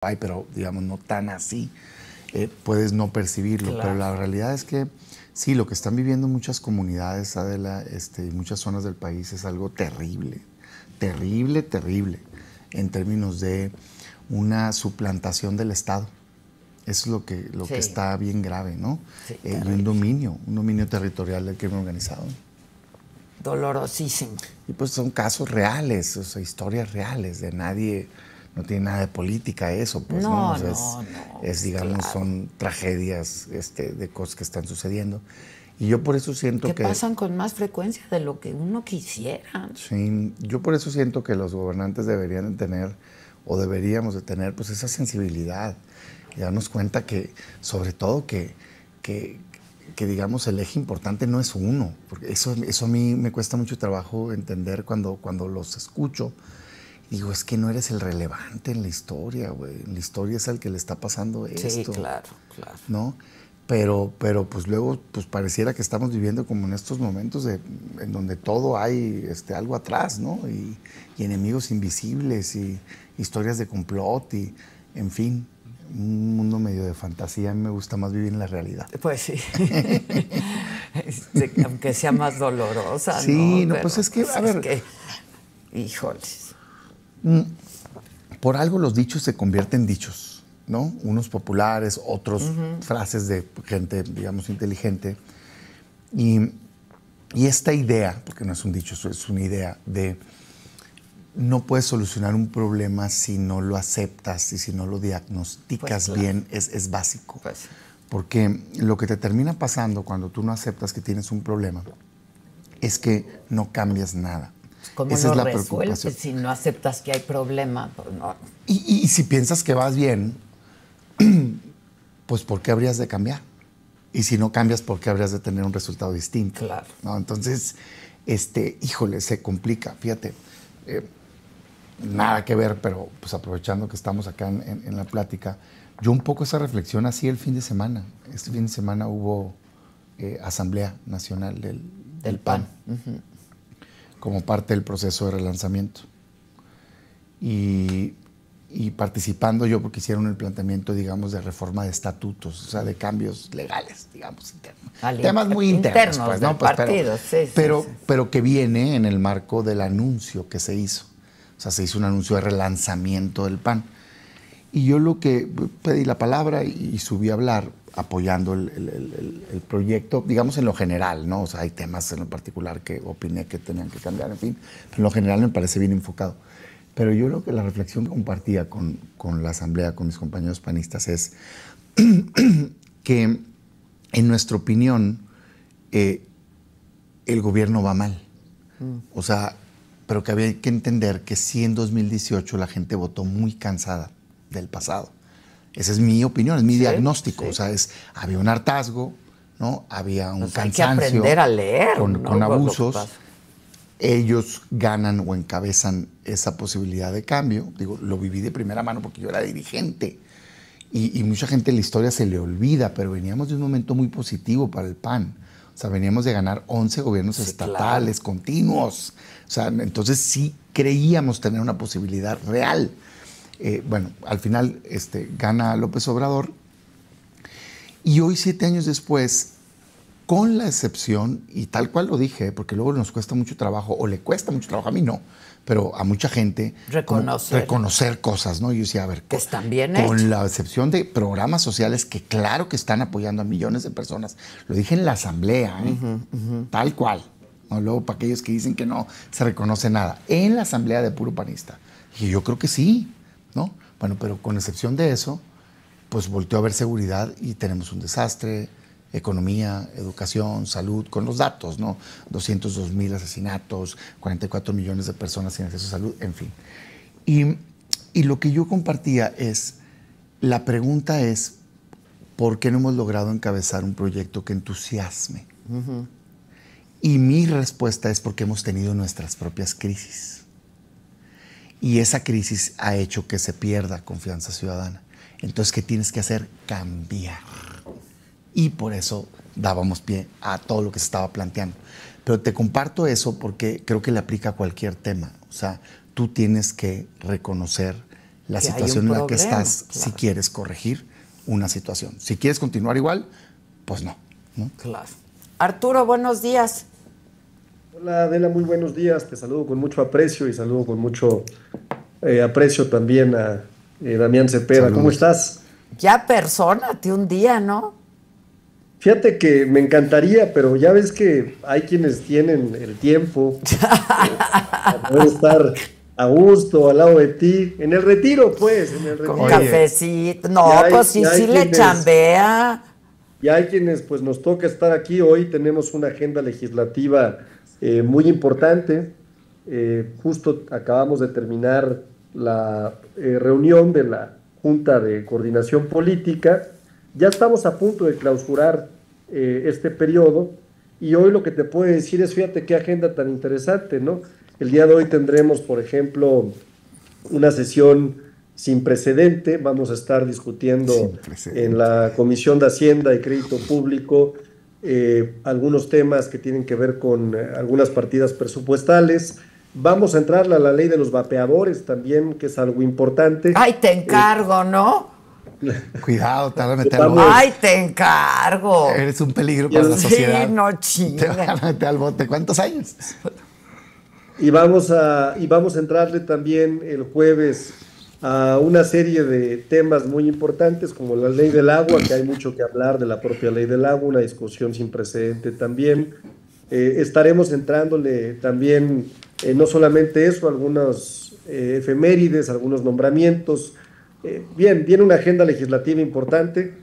ay, pero digamos no tan así, puedes no percibirlo, Claro. pero la realidad es que sí, lo que están viviendo muchas comunidades, Adela, y muchas zonas del país es algo terrible, terrible, terrible, en términos de una suplantación del Estado. Eso es lo que Sí. está bien grave, ¿no? Sí, Y terrible. un dominio territorial del crimen organizado. Dolorosísimo. Y pues son casos reales, o sea, historias reales, de nadie, no tiene nada de política eso, pues No, O sea, no, es digamos, claro. son tragedias de cosas que están sucediendo. Y yo por eso siento Que que... pasan con más frecuencia de lo que uno quisiera. Sí, yo por eso siento que los gobernantes deberían de tener, o deberíamos de tener, pues esa sensibilidad, y darnos cuenta que, sobre todo, que digamos, el eje importante no es uno, porque eso a mí me cuesta mucho trabajo entender cuando los escucho. Digo, es que no eres el relevante en la historia, güey. En la historia es al que le está pasando esto. Sí, claro, claro. ¿No? Pero pues luego pues pareciera que estamos viviendo como en estos momentos en donde todo hay algo atrás, ¿no? Y enemigos invisibles y historias de complot y, en fin, un mundo medio de fantasía. A mí me gusta más vivir en la realidad. Pues sí. Aunque sea más dolorosa, sí, ¿no? no, pues es que, a ver... híjoles. Por algo los dichos se convierten en dichos, ¿no? Unos populares, otros frases de gente, digamos, inteligente. Y esta idea, porque no es un dicho, es una idea de no puedes solucionar un problema si no lo aceptas y si no lo diagnosticas Pues claro. bien, es básico. Pues. Porque lo que te termina pasando cuando tú no aceptas que tienes un problema es que no cambias nada. ¿Cómo Esa lo es la resuelves preocupación. si no aceptas que hay problema? Pues no. Y si piensas que vas bien, pues ¿por qué habrías de cambiar? Y si no cambias, ¿por qué habrías de tener un resultado distinto? Claro. ¿No? Entonces, híjole, se complica. Fíjate, nada que ver, pero pues aprovechando que estamos acá en la plática, yo un poco esa reflexión hacía el fin de semana. Este fin de semana hubo Asamblea Nacional del PAN. Como parte del proceso de relanzamiento. Y participando yo porque hicieron el planteamiento, digamos, de reforma de estatutos, o sea, de cambios legales, digamos, internos. Temas muy internos, pues, ¿no? Pues, pero que viene en el marco del anuncio que se hizo. O sea, se hizo un anuncio de relanzamiento del PAN. Y yo lo que pedí la palabra y subí a hablar apoyando el proyecto, digamos en lo general, ¿no? O sea, hay temas en lo particular que opiné que tenían que cambiar, en fin, pero en lo general me parece bien enfocado. Pero yo creo que la reflexión que compartía con la asamblea, con mis compañeros panistas, es que, en nuestra opinión, el gobierno va mal. O sea, pero que había que entender que sí, en 2018 la gente votó muy cansada del pasado. Esa es mi opinión, es mi diagnóstico. Sí. O sea, había un hartazgo, ¿no? Había un cansancio. Hay que aprender a leer, con abusos. Ellos ganan o encabezan esa posibilidad de cambio. Digo, lo viví de primera mano porque yo era dirigente. Y mucha gente en la historia se le olvida, pero veníamos de un momento muy positivo para el PAN. O sea, veníamos de ganar 11 gobiernos estatales continuos. O sea, entonces sí creíamos tener una posibilidad real. Bueno, al final gana López Obrador. Y hoy, 7 años después, con la excepción, y tal cual lo dije, porque luego nos cuesta mucho trabajo, o le cuesta mucho trabajo, a mí no, pero a mucha gente, reconocer cosas, ¿no? Y yo decía, a ver, que están bien con hechos. la excepción de programas sociales que claro que están apoyando a millones de personas, lo dije en la asamblea, tal cual, ¿no? Luego para aquellos que dicen que no se reconoce nada, en la asamblea de puro panista, y yo creo que sí, ¿no? Bueno, pero con excepción de eso, pues volteó a ver seguridad y tenemos un desastre. Economía, educación, salud, con los datos, ¿no? 202,000 asesinatos, 44 millones de personas sin acceso a salud, en fin. Y lo que yo compartía es, la pregunta es, ¿por qué no hemos logrado encabezar un proyecto que entusiasme? Y mi respuesta es porque hemos tenido nuestras propias crisis. Y esa crisis ha hecho que se pierda confianza ciudadana. Entonces, ¿qué tienes que hacer? Cambiar. Y por eso dábamos pie a todo lo que se estaba planteando. Pero te comparto eso porque creo que le aplica a cualquier tema. O sea, tú tienes que reconocer la Que hay situación un en la que problema, estás si claro. quieres corregir una situación. Si quieres continuar igual, pues no. Claro. Arturo, buenos días. Hola Adela, muy buenos días. Te saludo con mucho aprecio y saludo con mucho aprecio también a Damián Cepeda. Saludos. ¿Cómo estás? Ya persónate un día, ¿no? Fíjate que me encantaría, pero ya ves que hay quienes tienen el tiempo para poder estar a gusto al lado de ti. En el retiro, pues, en el Con retiro. cafecito. No, y hay- pues sí, y hay sí le quienes- chambea. Y hay quienes pues nos toca estar aquí. Hoy tenemos una agenda legislativa muy importante. Justo acabamos de terminar la reunión de la Junta de Coordinación Política. Ya estamos a punto de clausurar este periodo y hoy lo que te puedo decir es, fíjate qué agenda tan interesante, ¿no? El día de hoy tendremos, por ejemplo, una sesión sin precedente. Vamos a estar discutiendo en la Comisión de Hacienda y Crédito Público algunos temas que tienen que ver con algunas partidas presupuestales. Vamos a entrar a la ley de los vapeadores también, que es algo importante. Ay, te encargo, ¿no? Cuidado, te van a meter Vamos. al bote. Ay, te encargo. Eres un peligro para la sociedad. Sí, no Te chinga. van a meter al bote. ¿Cuántos años? Y vamos a entrarle también el jueves a una serie de temas muy importantes como la ley del agua, que hay mucho que hablar de la propia ley del agua, una discusión sin precedente también. Estaremos entrándole también, no solamente eso, algunos efemérides, algunos nombramientos. Viene una agenda legislativa importante.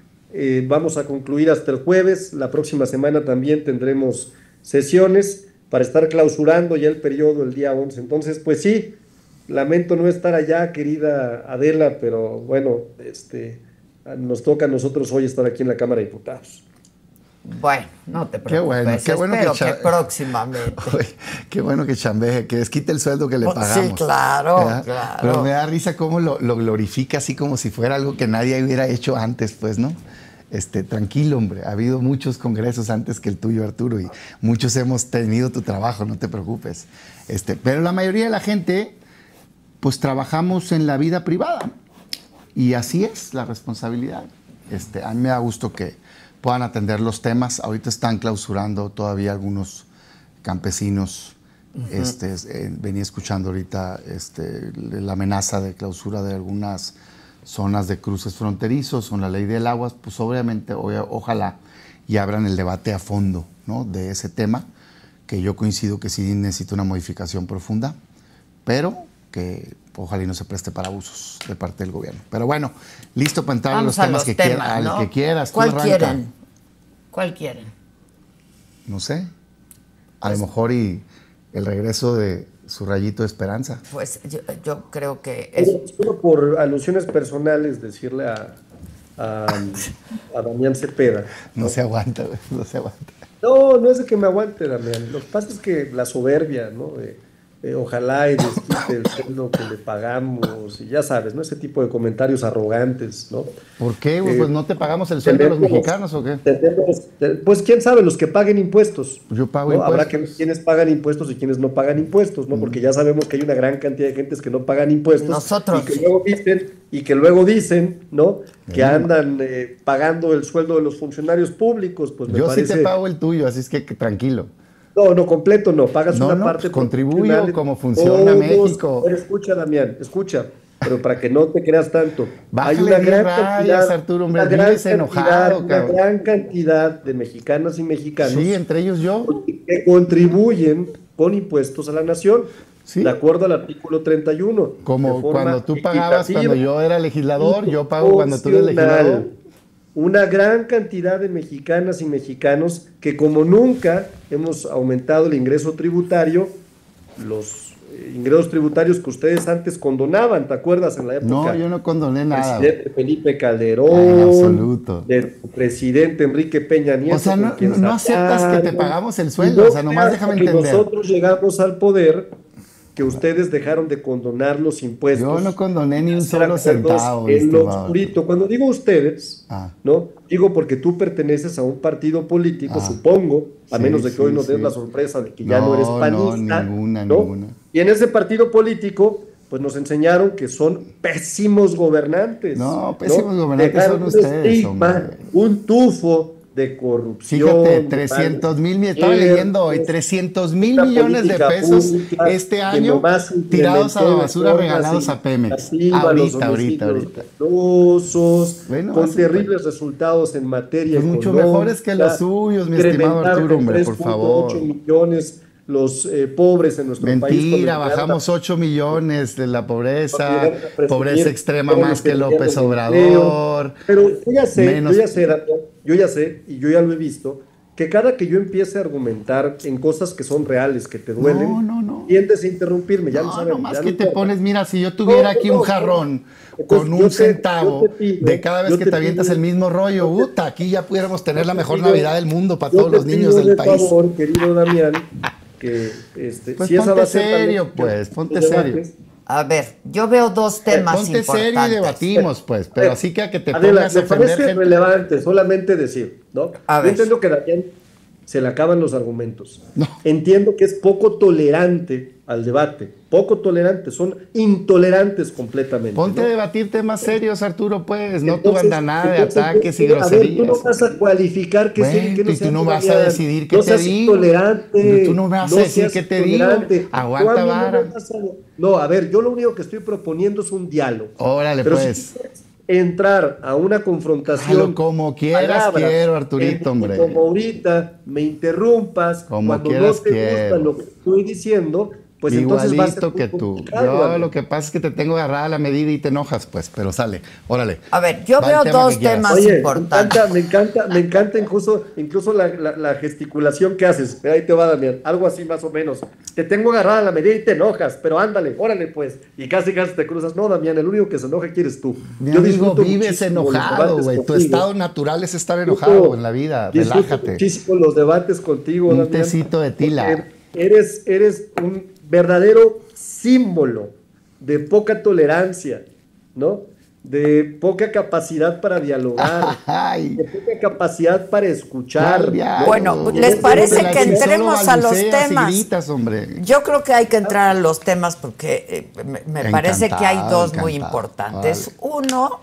Vamos a concluir hasta el jueves. La próxima semana también tendremos sesiones para estar clausurando ya el periodo el día 11. Entonces, pues sí, lamento no estar allá, querida Adela, pero bueno, nos toca a nosotros hoy estar aquí en la Cámara de Diputados. Bueno, no te Qué bueno, preocupes. qué bueno Espero que que, cha- próximamente. Oye, qué bueno que chambeje, que desquite el sueldo que le Sí, pagamos. claro, ¿verdad? claro. Pero me da risa cómo lo glorifica así como si fuera algo que nadie hubiera hecho antes, pues, ¿no? Tranquilo, hombre. Ha habido muchos congresos antes que el tuyo, Arturo, y muchos hemos tenido tu trabajo, no te preocupes. Pero la mayoría de la gente, pues, trabajamos en la vida privada. Y así es la responsabilidad. A mí me da gusto que puedan atender los temas. Ahorita están clausurando todavía algunos campesinos. Venía escuchando ahorita la amenaza de clausura de algunas zonas de cruces fronterizos con la ley del agua. Pues obviamente, ojalá y abran el debate a fondo, ¿no?, de ese tema, que yo coincido que sí necesita una modificación profunda, pero que ojalá y no se preste para abusos de parte del gobierno. Pero bueno, listo para entrar Vamos a los temas que quieras, temas, ¿no? al que quieras. Tú ¿Cuál arranca. quieren? ¿Cuál quieren? No sé. A lo mejor y el regreso de su rayito de esperanza. Pues yo creo que es... Solo por alusiones personales decirle a Damián Cepeda. No se aguanta, güey, no se aguanta. No, no es de que me aguante, Damián. Lo que pasa es que la soberbia, ¿no? Ojalá y desquite el sueldo que le pagamos, y ya sabes, ¿no? Ese tipo de comentarios arrogantes, ¿no? ¿Por qué, güey? Pues no te pagamos el sueldo a los mexicanos, ¿o qué? Pues quién sabe, los que paguen impuestos. Yo pago ¿no? impuestos. Habrá quienes pagan impuestos y quienes no pagan impuestos, ¿no? Porque ya sabemos que hay una gran cantidad de gentes que no pagan impuestos. Nosotros. Y que luego dicen, ¿no? Que andan pagando el sueldo de los funcionarios públicos. Pues me Yo parece... sí te pago el tuyo, así es que tranquilo. No, completo no, pagas una parte. Pues contribuyo proporcional. como funciona México. Pero escucha, Damián, escucha, pero para que no te creas tanto. Bájale hay una 10 gran rayas, cantidad, Arturo, hombre, una gran vives enojado, una cabrón. gran cantidad de mexicanas y mexicanos Sí, entre ellos yo. que contribuyen con impuestos a la nación, Sí. de acuerdo al artículo 31. Como de forma cuando tú pagabas equitativa cuando yo era legislador, y yo pago cuando tú eres proporcional. legislador. Una gran cantidad de mexicanas y mexicanos que, como nunca hemos aumentado el ingreso tributario, los ingresos tributarios que ustedes antes condonaban, ¿te acuerdas? En la época No, yo no condoné nada. presidente Felipe Calderón, En absoluto. del presidente Enrique Peña Nieto. O sea, con no, quien no aceptas que te sacaron. pagamos el Y sueldo, no o sea, nomás creas déjame que entender. nosotros llegamos al poder, que ustedes dejaron de condonar los impuestos. Yo no condoné ni un hacer solo acuerdos centavo, en lo estimado. oscurito. Cuando digo ustedes, Ah. ¿no? Digo porque tú perteneces a un partido político, supongo, a Sí, menos de que hoy sí, nos des sí. la sorpresa de que ya no No, eres no, panista. ninguna. Y en ese partido político, pues nos enseñaron que son pésimos gobernantes. No, pésimos gobernantes Dejaron son un ustedes, estigma, hombre. un tufo de corrupción. Fíjate, de 300,000, estaba leyendo hoy, 300,000 una millones de política pesos pública este que año nomás tirados a la implementó de basura, forma regalados a Pemex. significativa los Ahorita. homicidios dolosos, Bueno, con así, terribles resultados en materia Pues mucho económica. mejores que los suyos, mi estimado Incrementaron Arturo, en hombre, por 3.8 favor. millones los pobres en nuestro país. Mentira, bajamos 8 millones de la pobreza, pobreza extrema fueron más los que López perdieron Obrador. empleo. Pero yo ya sé, menos- yo ya sé, y yo ya lo he visto, que cada que yo empiece a argumentar en cosas que son reales, que te duelen, No. tiendes a interrumpirme, ya lo No, sabes. nomás ya que no te importa. pones, mira, si yo tuviera aquí un jarrón con un centavo yo te pido- de cada vez yo que te te avientas pido- el mismo rollo, yo te- uta, aquí ya pudiéramos tener la yo te mejor pido- Navidad del mundo para yo todos te los niños pido del de país. favor, querido Damián, que Pues si esa ponte va a ser tan serio, lógica, pues, ponte los serio. debates, A ver, yo veo dos temas Ponte importantes. serio y debatimos, pues, pero así que a que te Adela, pongas a me ofender parece gente. relevante solamente decir, ¿no? A Yo ver. entiendo que Damián se le acaban los argumentos. No. Entiendo que es poco tolerante al debate, poco tolerante, son intolerantes completamente. Ponte ¿no? a debatir temas serios, Arturo, pues, no tu Entonces, andanada de entonces, ataques y a ver, tú groserías. no vas a cualificar qué Bueno, sí y qué no y tú seas no vas a Damián. decidir qué no te seas digo. intolerante. Tú no me vas a decir seas qué te digo. intolerante. Aguanta Tú a mí vara. No, me vas a- no, a ver, yo lo único que estoy proponiendo es un diálogo. Órale, Pero pues. si quieres entrar a una confrontación, Hazlo como quieras, palabras, quiero, Arturito, hombre. como ahorita me interrumpas Como cuando quieras, no te quiero. gusta lo que estoy diciendo, pues entonces va a ser Igualito muy que tú. complicado, Yo Damián. lo que pasa es que te tengo agarrada a la medida y te enojas, pues, pero sale. Órale. A ver, yo Va el veo tema dos que quieras. temas Oye, importantes. me encanta incluso la gesticulación que haces. Mira, ahí te va, Damián. Algo así más o menos. Te tengo agarrada a la medida y te enojas, pero ándale, órale pues. Y casi te cruzas. No, Damián, el único que se enoja aquí eres tú. Mi Yo amigo, disfruto vives muchísimo los enojado, debates güey. Tu contigo. estado natural es estar Disfruto- enojado en la vida. disfruto Relájate. muchísimo los debates contigo, Un Damián, tecito de tila. porque Eres un verdadero símbolo de poca tolerancia, ¿no? De poca capacidad para dialogar, Ay. de poca capacidad para escuchar. Claudia, ¿no? Bueno, ¿les parece la que solo entremos a los balbuceas y temas? gritas, hombre. Yo creo que hay que entrar a los temas porque me parece que hay dos muy Encantado. importantes. Uno,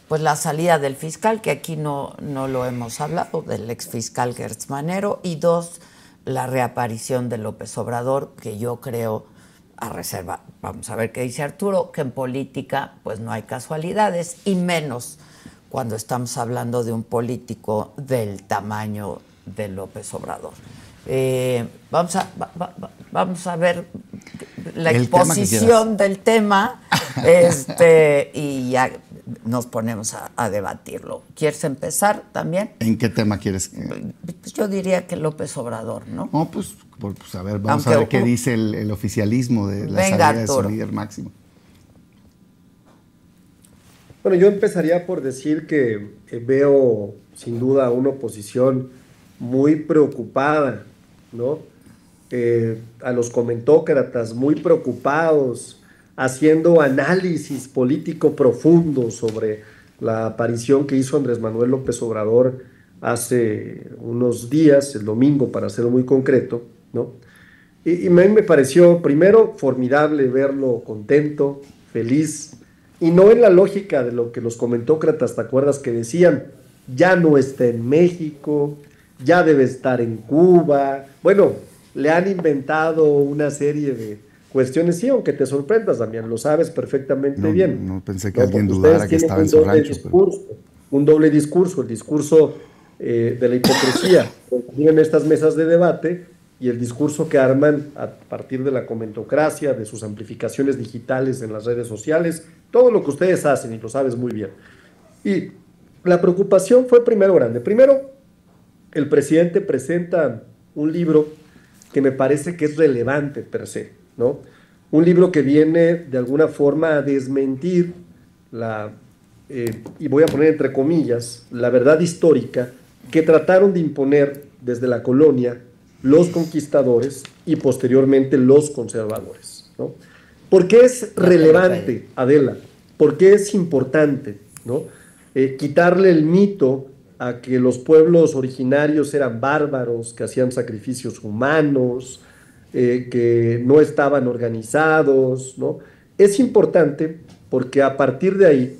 pues la salida del fiscal, que aquí no lo hemos hablado, del exfiscal Gertz Manero. Y dos, la reaparición de López Obrador, que yo creo, a reserva, vamos a ver qué dice Arturo, que en política pues no hay casualidades, y menos cuando estamos hablando de un político del tamaño de López Obrador. Vamos a ver la El tema que exposición del tema y ya nos ponemos a debatirlo. ¿Quieres empezar también? ¿En qué tema quieres? Pues yo diría que López Obrador, ¿no? No, pues a ver, vamos Aunque a ver qué dice el oficialismo de la Venga, salida de su Arturo. líder máximo. Bueno, yo empezaría por decir que veo sin duda una oposición muy preocupada, ¿no? A los comentócratas muy preocupados, haciendo análisis político profundo sobre la aparición que hizo Andrés Manuel López Obrador hace unos días, el domingo para ser muy concreto, ¿no? Y me pareció primero formidable verlo contento, feliz, y no en la lógica de lo que los comentócratas, ¿te acuerdas que decían? Ya no está en México, ya debe estar en Cuba. Bueno, le han inventado una serie de cuestiones, sí, aunque te sorprendas, Damián, lo sabes perfectamente bien. No pensé que No, alguien porque dudara ustedes que tienen estaba en un su doble rancho. discurso, un doble discurso, el discurso de la hipocresía, tienen estas mesas de debate, y el discurso que arman a partir de la comentocracia, de sus amplificaciones digitales en las redes sociales, todo lo que ustedes hacen, y lo sabes muy bien. Y la preocupación fue primero grande. Primero, el presidente presenta un libro que me parece que es relevante per se, ¿no? Un libro que viene de alguna forma a desmentir y voy a poner entre comillas, la verdad histórica que trataron de imponer desde la colonia los conquistadores y posteriormente los conservadores, ¿no? ¿Por qué es relevante, Adela? ¿Por qué es importante, ¿no? Quitarle el mito a que los pueblos originarios eran bárbaros, que hacían sacrificios humanos, que no estaban organizados, ¿no? Es importante porque a partir de ahí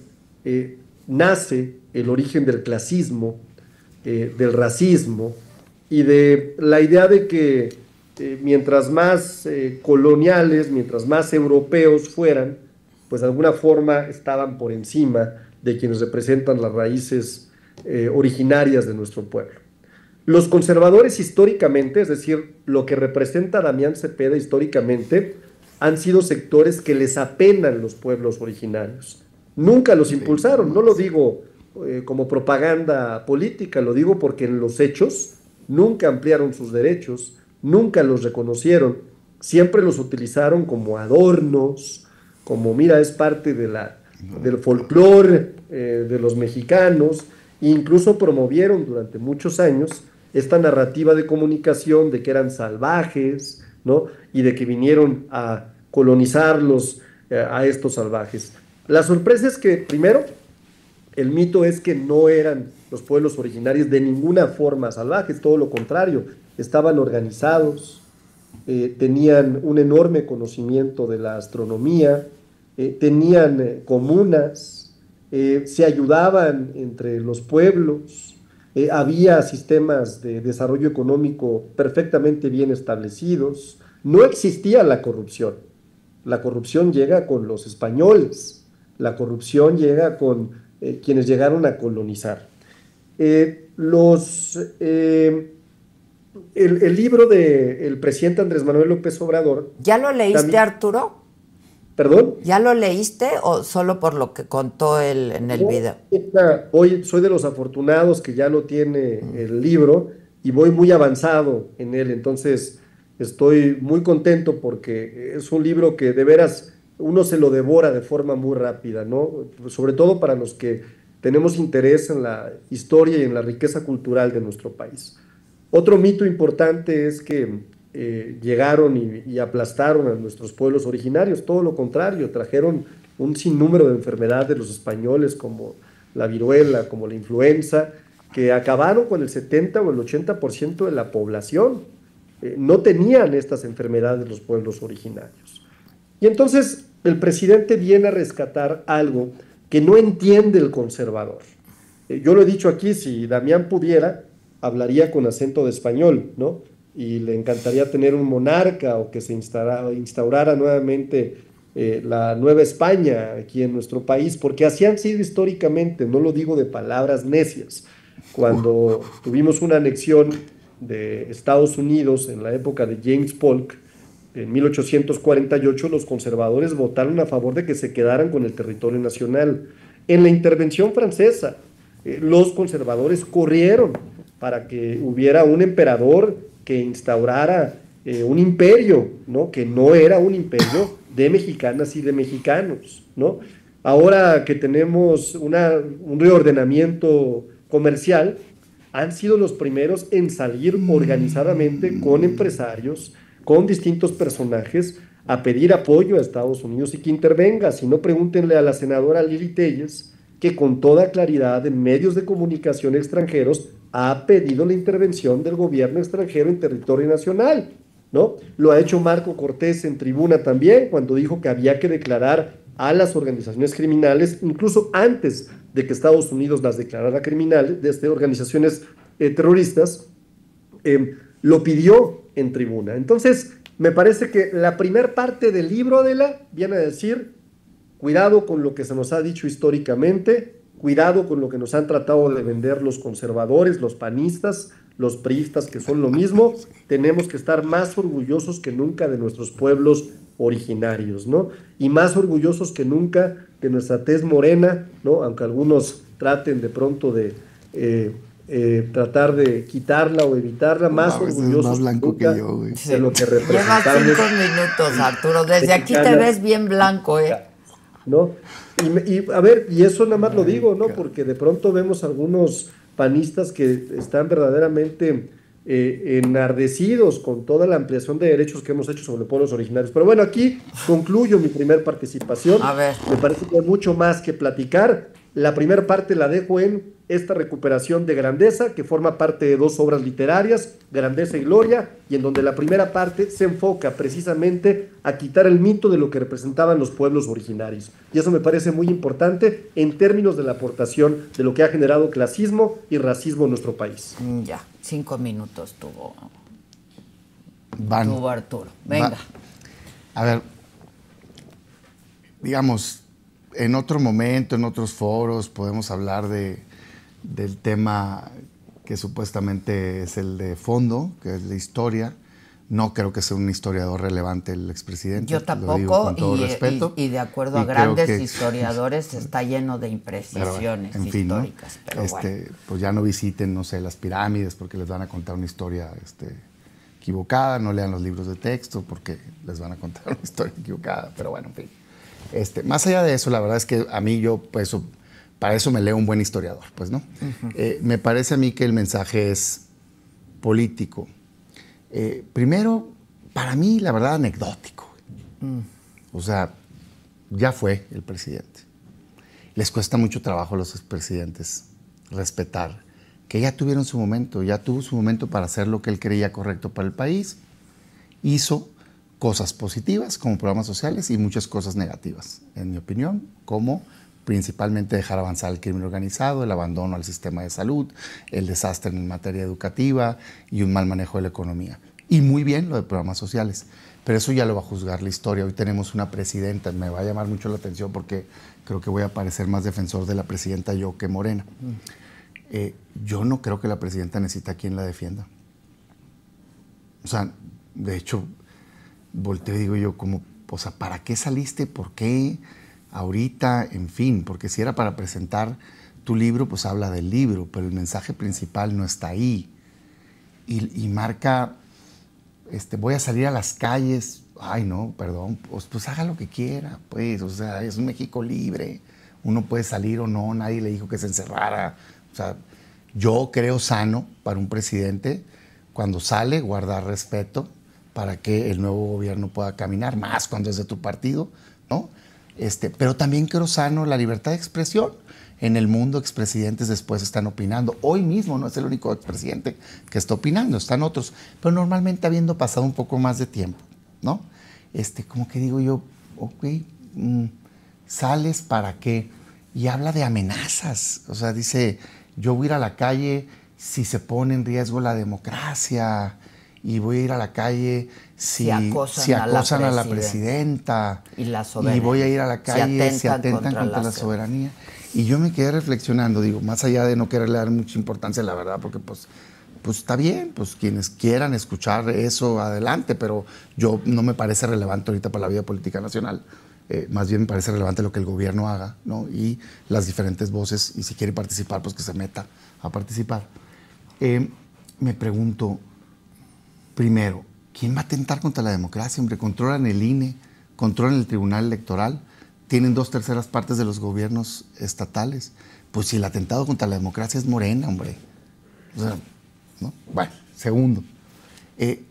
nace el origen del clasismo, del racismo y de la idea de que mientras más coloniales, mientras más europeos fueran, pues de alguna forma estaban por encima de quienes representan las raíces originarias de nuestro pueblo. Los conservadores históricamente, es decir, lo que representa Damián Cepeda históricamente, han sido sectores que les apenan los pueblos originarios. Nunca los impulsaron, no lo digo como propaganda política, lo digo porque en los hechos nunca ampliaron sus derechos, nunca los reconocieron, siempre los utilizaron como adornos, como mira, es parte del folclore de los mexicanos, e incluso promovieron durante muchos años esta narrativa de comunicación de que eran salvajes, ¿no? Y de que vinieron a colonizarlos a estos salvajes. La sorpresa es que, primero, el mito es que no eran los pueblos originarios de ninguna forma salvajes, todo lo contrario, estaban organizados, tenían un enorme conocimiento de la astronomía, tenían comunas, se ayudaban entre los pueblos, había sistemas de desarrollo económico perfectamente bien establecidos, no existía la corrupción. La corrupción llega con los españoles, la corrupción llega con quienes llegaron a colonizar. El libro del presidente Andrés Manuel López Obrador... ¿Ya lo leíste, también, Arturo? ¿Perdón? ¿Ya lo leíste o solo por lo que contó él en el video? Hoy soy de los afortunados que ya lo tiene el libro y voy muy avanzado en él, entonces estoy muy contento porque es un libro que de veras uno se lo devora de forma muy rápida, ¿no? Sobre todo para los que tenemos interés en la historia y en la riqueza cultural de nuestro país. Otro mito importante es que llegaron y aplastaron a nuestros pueblos originarios, todo lo contrario, trajeron un sinnúmero de enfermedades de los españoles como la viruela, como la influenza, que acabaron con el 70 o el 80% de la población. No tenían estas enfermedades los pueblos originarios. Y entonces el presidente viene a rescatar algo que no entiende el conservador. Yo lo he dicho aquí, si Damián pudiera, hablaría con acento de español, ¿no? Y le encantaría tener un monarca o que se instaurara nuevamente la Nueva España aquí en nuestro país, porque así han sido históricamente, no lo digo de palabras necias. Cuando tuvimos una anexión de Estados Unidos en la época de James Polk, en 1848, los conservadores votaron a favor de que se quedaran con el territorio nacional. En la intervención francesa, los conservadores corrieron para que hubiera un emperador que instaurara un imperio, ¿no? Que no era un imperio de mexicanas y de mexicanos, ¿no? Ahora que tenemos un reordenamiento comercial, han sido los primeros en salir organizadamente con empresarios, con distintos personajes, a pedir apoyo a Estados Unidos y que intervenga. Si no, pregúntenle a la senadora Lili Telles, que con toda claridad en medios de comunicación extranjeros ha pedido la intervención del gobierno extranjero en territorio nacional, ¿no? Lo ha hecho Marco Cortés en tribuna también, cuando dijo que había que declarar a las organizaciones criminales, incluso antes de que Estados Unidos las declarara criminales, desde organizaciones terroristas, lo pidió en tribuna. Entonces, me parece que la primera parte del libro de viene a decir, cuidado con lo que se nos ha dicho históricamente, cuidado con lo que nos han tratado de vender los conservadores, los panistas, los priistas, que son lo mismo. Tenemos que estar más orgullosos que nunca de nuestros pueblos originarios, ¿no? Y más orgullosos que nunca de nuestra tez morena, ¿no? Aunque algunos traten de pronto de tratar de quitarla o evitarla, más orgullosos más blanco que nunca yo, güey. de lo que representamos. Llevas 5 minutos, Arturo. Desde aquí te ves bien blanco, ¿eh? ¿No? Y a ver, y eso nada más lo digo, ¿no? Porque de pronto vemos algunos panistas que están verdaderamente enardecidos con toda la ampliación de derechos que hemos hecho sobre pueblos originarios. Pero bueno, aquí concluyo mi primer participación. A ver. Me parece que hay mucho más que platicar, La primera parte la dejo en esta recuperación de Grandeza, que forma parte de 2 obras literarias, Grandeza y Gloria, y en donde la primera parte se enfoca precisamente a quitar el mito de lo que representaban los pueblos originarios. Y eso me parece muy importante en términos de la aportación de lo que ha generado clasismo y racismo en nuestro país. Ya, 5 minutos tuvo Arturo. Venga. A ver, digamos, en otro momento, en otros foros, podemos hablar del tema que supuestamente es el de fondo, que es la historia. No creo que sea un historiador relevante el expresidente. Yo tampoco, lo digo con todo respeto. Y de acuerdo a grandes historiadores está lleno de imprecisiones históricas. Pero bueno. Pues ya no visiten, no sé, las pirámides porque les van a contar una historia equivocada. No lean los libros de texto porque les van a contar una historia equivocada. Pero bueno, en fin. Más allá de eso, la verdad es que a mí pues, para eso me leo un buen historiador, pues, ¿no? Me parece a mí que el mensaje es político. Primero, para mí, la verdad, anecdótico. O sea, ya fue el presidente. Les cuesta mucho trabajo a los expresidentes respetar que ya tuvieron su momento, ya tuvo su momento para hacer lo que él creía correcto para el país. Hizo cosas positivas como programas sociales y muchas cosas negativas, en mi opinión, como principalmente dejar avanzar el crimen organizado, el abandono al sistema de salud, el desastre en materia educativa y un mal manejo de la economía. Y muy bien lo de programas sociales, pero eso ya lo va a juzgar la historia. Hoy tenemos una presidenta, me va a llamar mucho la atención porque creo que voy a parecer más defensor de la presidenta yo que Morena. Yo no creo que la presidenta necesita a quien la defienda. O sea, de hecho, volteo y digo yo como, o sea, ¿para qué saliste? ¿Por qué? Ahorita, en fin, porque si era para presentar tu libro, pues habla del libro, pero el mensaje principal no está ahí. Y marca, voy a salir a las calles, ay no, perdón, pues haga lo que quiera, pues, o sea, es un México libre, uno puede salir o no, nadie le dijo que se encerrara. O sea, yo creo sano para un presidente, cuando sale, guardar respeto para que el nuevo gobierno pueda caminar, más cuando es de tu partido, ¿no? Pero también creo sano la libertad de expresión. En el mundo, expresidentes después están opinando. Hoy mismo no es el único expresidente que está opinando, están otros. Pero normalmente habiendo pasado un poco más de tiempo, ¿no? Como que digo yo, ok, ¿sales para qué? Y habla de amenazas. O sea, dice, yo voy a ir a la calle si se pone en riesgo la democracia. Y voy a ir a la calle si acosan a la presidenta. Y la soberanía. Y voy a ir a la calle si atentan contra la soberanía. Y yo me quedé reflexionando, digo, más allá de no quererle dar mucha importancia a la verdad, porque pues está bien, pues quienes quieran escuchar eso, adelante, pero yo no me parece relevante ahorita para la vida política nacional. Más bien me parece relevante lo que el gobierno haga, ¿no? Y las diferentes voces, y si quiere participar, pues que se meta a participar. Me pregunto, primero, ¿quién va a atentar contra la democracia? Hombre, controlan el INE, controlan el Tribunal Electoral, tienen 2/3 partes de los gobiernos estatales. Pues si el atentado contra la democracia es Morena, hombre. O sea, ¿no? Bueno, segundo,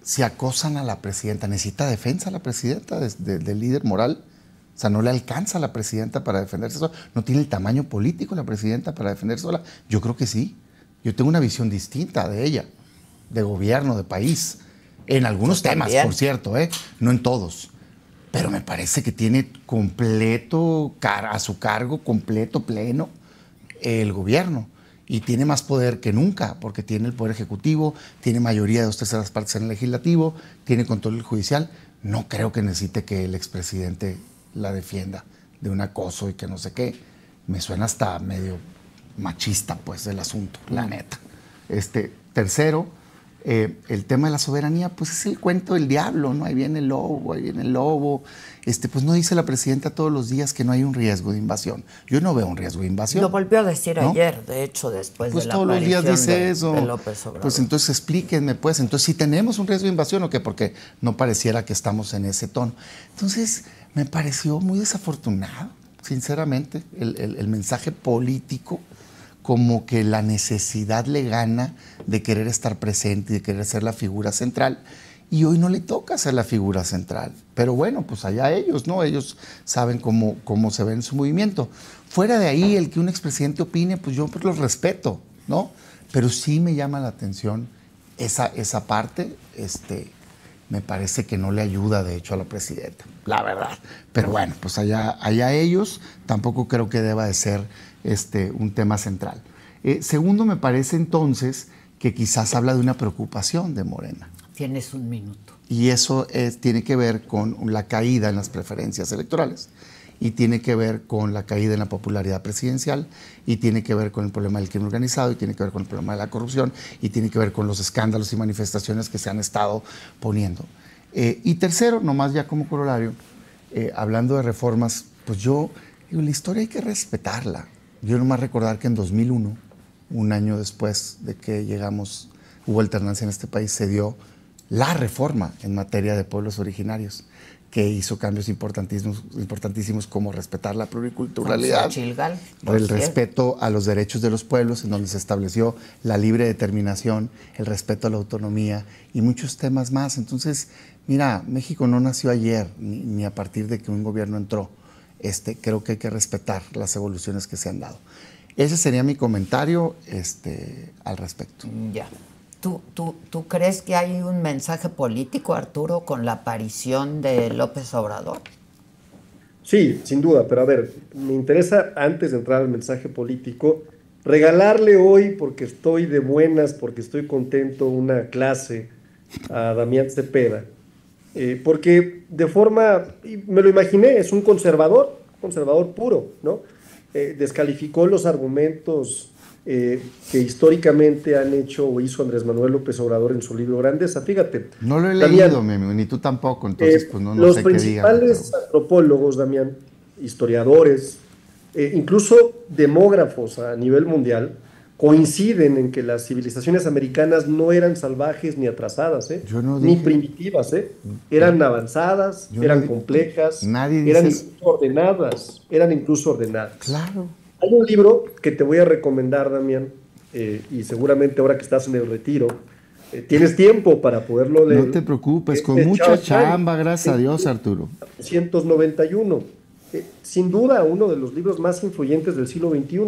si acosan a la presidenta, ¿necesita defensa la presidenta del líder moral? O sea, ¿no le alcanza a la presidenta para defenderse sola? ¿No tiene el tamaño político la presidenta para defenderse sola? Yo creo que sí. Yo tengo una visión distinta de ella, de gobierno, de país. En algunos temas, por cierto, no en todos. Pero me parece que tiene completo, a su cargo, completo, pleno, el gobierno. Y tiene más poder que nunca, porque tiene el poder ejecutivo, tiene mayoría de 2/3 partes en el legislativo, tiene control judicial. No creo que necesite que el expresidente la defienda de un acoso y que no sé qué. Me suena hasta medio machista, pues, el asunto, la neta. Tercero, el tema de la soberanía, pues es el cuento del diablo, ¿no? Ahí viene el lobo, ahí viene el lobo. Pues no dice la presidenta todos los días que no hay un riesgo de invasión. Yo no veo un riesgo de invasión. Lo volvió a decir, ¿no? Ayer, de hecho, después de la aparición de López Obrador. Pues entonces explíquenme, pues, entonces si tenemos un riesgo de invasión o qué, porque no pareciera que estamos en ese tono. Entonces me pareció muy desafortunado, sinceramente, el mensaje político, como que la necesidad le gana de querer estar presente y de querer ser la figura central. y hoy no le toca ser la figura central. Pero bueno, pues allá ellos, ¿no? Ellos saben cómo se ve en su movimiento. Fuera de ahí, el que un expresidente opine, pues yo pues los respeto, ¿no? Pero sí me llama la atención esa parte, me parece que no le ayuda, de hecho, a la presidenta, la verdad. Pero bueno, pues allá ellos, tampoco creo que deba de ser un tema central. Segundo, me parece entonces que quizás habla de una preocupación de Morena. Tienes un minuto. Y eso tiene que ver con la caída en las preferencias electorales, y tiene que ver con la caída en la popularidad presidencial, y tiene que ver con el problema del crimen organizado, y tiene que ver con el problema de la corrupción, y tiene que ver con los escándalos y manifestaciones que se han estado poniendo. Y tercero, nomás ya como corolario, hablando de reformas, pues la historia hay que respetarla. Yo nomás recordar que en 2001, un año después de que hubo alternancia en este país, se dio la reforma en materia de pueblos originarios, que hizo cambios importantísimos como respetar la pluriculturalidad, el respeto a los derechos de los pueblos, en donde se estableció la libre determinación, el respeto a la autonomía y muchos temas más. Entonces, mira, México no nació ayer, ni a partir de que un gobierno entró. Creo que hay que respetar las evoluciones que se han dado. Ese sería mi comentario al respecto. Ya. ¿Tú crees que hay un mensaje político, Arturo, con la aparición de López Obrador? Sí, sin duda, pero a ver, me interesa, antes de entrar al mensaje político, regalarle hoy, porque estoy de buenas, porque estoy contento, una clase a Damián Cepeda, porque de forma, me lo imaginé, es un conservador puro, ¿no? Descalificó los argumentos que históricamente han hecho o hizo Andrés Manuel López Obrador en su libro Grandeza. Fíjate. No lo he leído, mi amigo, ni tú tampoco, entonces pues no sé qué digan. Los principales antropólogos, Damián, historiadores, incluso demógrafos a nivel mundial, coinciden en que las civilizaciones americanas no eran salvajes ni atrasadas, ni primitivas, eran avanzadas, eran complejas, eran incluso ordenadas. Claro. Hay un libro que te voy a recomendar, Damián, y seguramente ahora que estás en el retiro, tienes tiempo para poderlo leer. No te preocupes, con mucha chamba, gracias a Dios, Arturo. 1991. Sin duda, uno de los libros más influyentes del siglo XXI.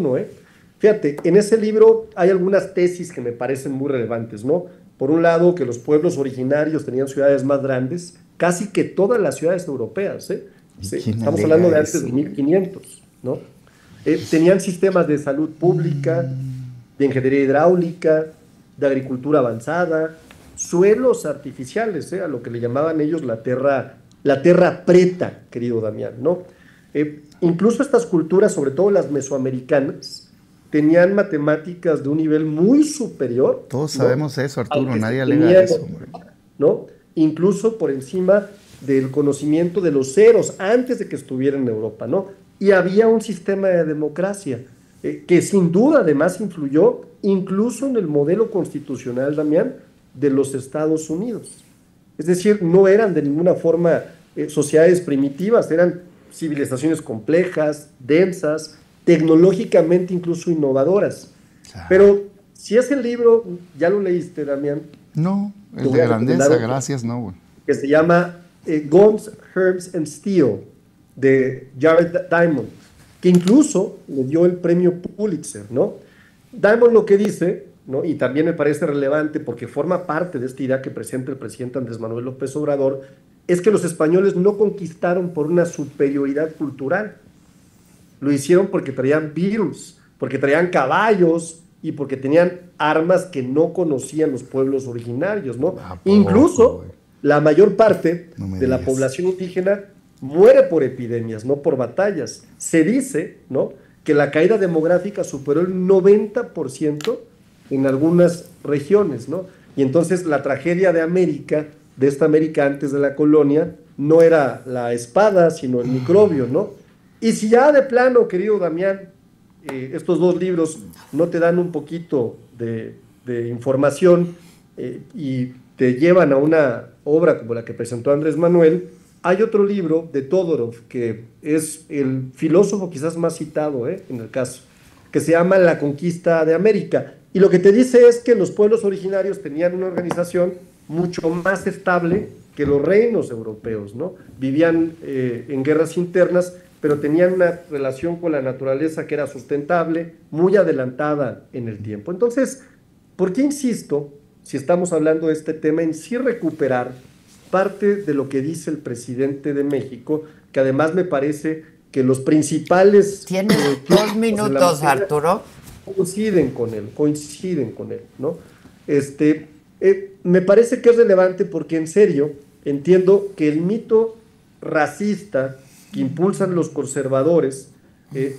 Fíjate, en ese libro hay algunas tesis que me parecen muy relevantes, ¿no? Por un lado, que los pueblos originarios tenían ciudades más grandes, casi que todas las ciudades europeas, Estamos hablando de antes de 1500, ¿no? Tenían sistemas de salud pública, de ingeniería hidráulica, de agricultura avanzada, suelos artificiales, a lo que le llamaban ellos la tierra preta, querido Damián, ¿no? Incluso estas culturas, sobre todo las mesoamericanas, tenían matemáticas de un nivel muy superior. Todos sabemos eso, Arturo, nadie alega eso, ¿no? Incluso por encima del conocimiento de los ceros antes de que estuvieran en Europa, ¿no? Y había un sistema de democracia que sin duda además influyó incluso en el modelo constitucional, Damián, de los Estados Unidos. Es decir, no eran de ninguna forma sociedades primitivas, eran civilizaciones complejas, densas, tecnológicamente incluso innovadoras. Claro. Pero si ese libro, ¿ya lo leíste, Damián? No, el de Grandeza, gracias, no, güey. Que se llama Guns, Herbs and Steel, de Jared Diamond, que incluso le dio el premio Pulitzer, ¿no? Diamond lo que dice, ¿no? Y también me parece relevante porque forma parte de esta idea que presenta el presidente Andrés Manuel López Obrador, es que los españoles no conquistaron por una superioridad cultural, lo hicieron porque traían virus, porque traían caballos y porque tenían armas que no conocían los pueblos originarios, ¿no? Incluso la mayor parte de la población indígena muere por epidemias, no por batallas. Se dice, ¿no?, que la caída demográfica superó el 90% en algunas regiones, ¿no? Y entonces la tragedia de América, de esta América antes de la colonia, no era la espada, sino el microbio, ¿no? Y si ya de plano, querido Damián, estos dos libros no te dan un poquito de información y te llevan a una obra como la que presentó Andrés Manuel, hay otro libro de Todorov, que es el filósofo quizás más citado en el caso, que se llama La conquista de América. Y lo que te dice es que los pueblos originarios tenían una organización mucho más estable que los reinos europeos, ¿no? Vivían en guerras internas, pero tenían una relación con la naturaleza que era sustentable, muy adelantada en el tiempo. Entonces, ¿por qué insisto, si estamos hablando de este tema, en sí recuperar parte de lo que dice el presidente de México, que además me parece que los principales... Tienes 2 minutos, Arturo. Coinciden con él, ¿no? Me parece que es relevante porque en serio entiendo que el mito racista que impulsan los conservadores,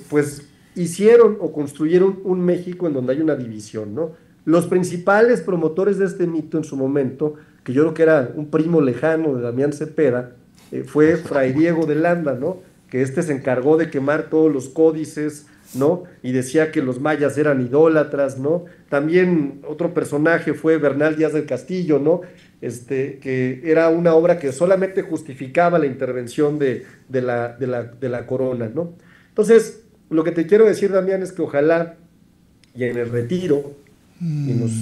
pues hicieron o construyeron un México en donde hay una división, ¿no? Los principales promotores de este mito en su momento, que yo creo que era un primo lejano de Damián Cepeda, fue Fray Diego de Landa, ¿no? Que se encargó de quemar todos los códices, ¿no? Y decía que los mayas eran idólatras, ¿no? También otro personaje fue Bernal Díaz del Castillo, ¿no? Que era una obra que solamente justificaba la intervención de la corona, ¿no? Entonces, lo que te quiero decir, Damián, es que ojalá, y en el retiro, en los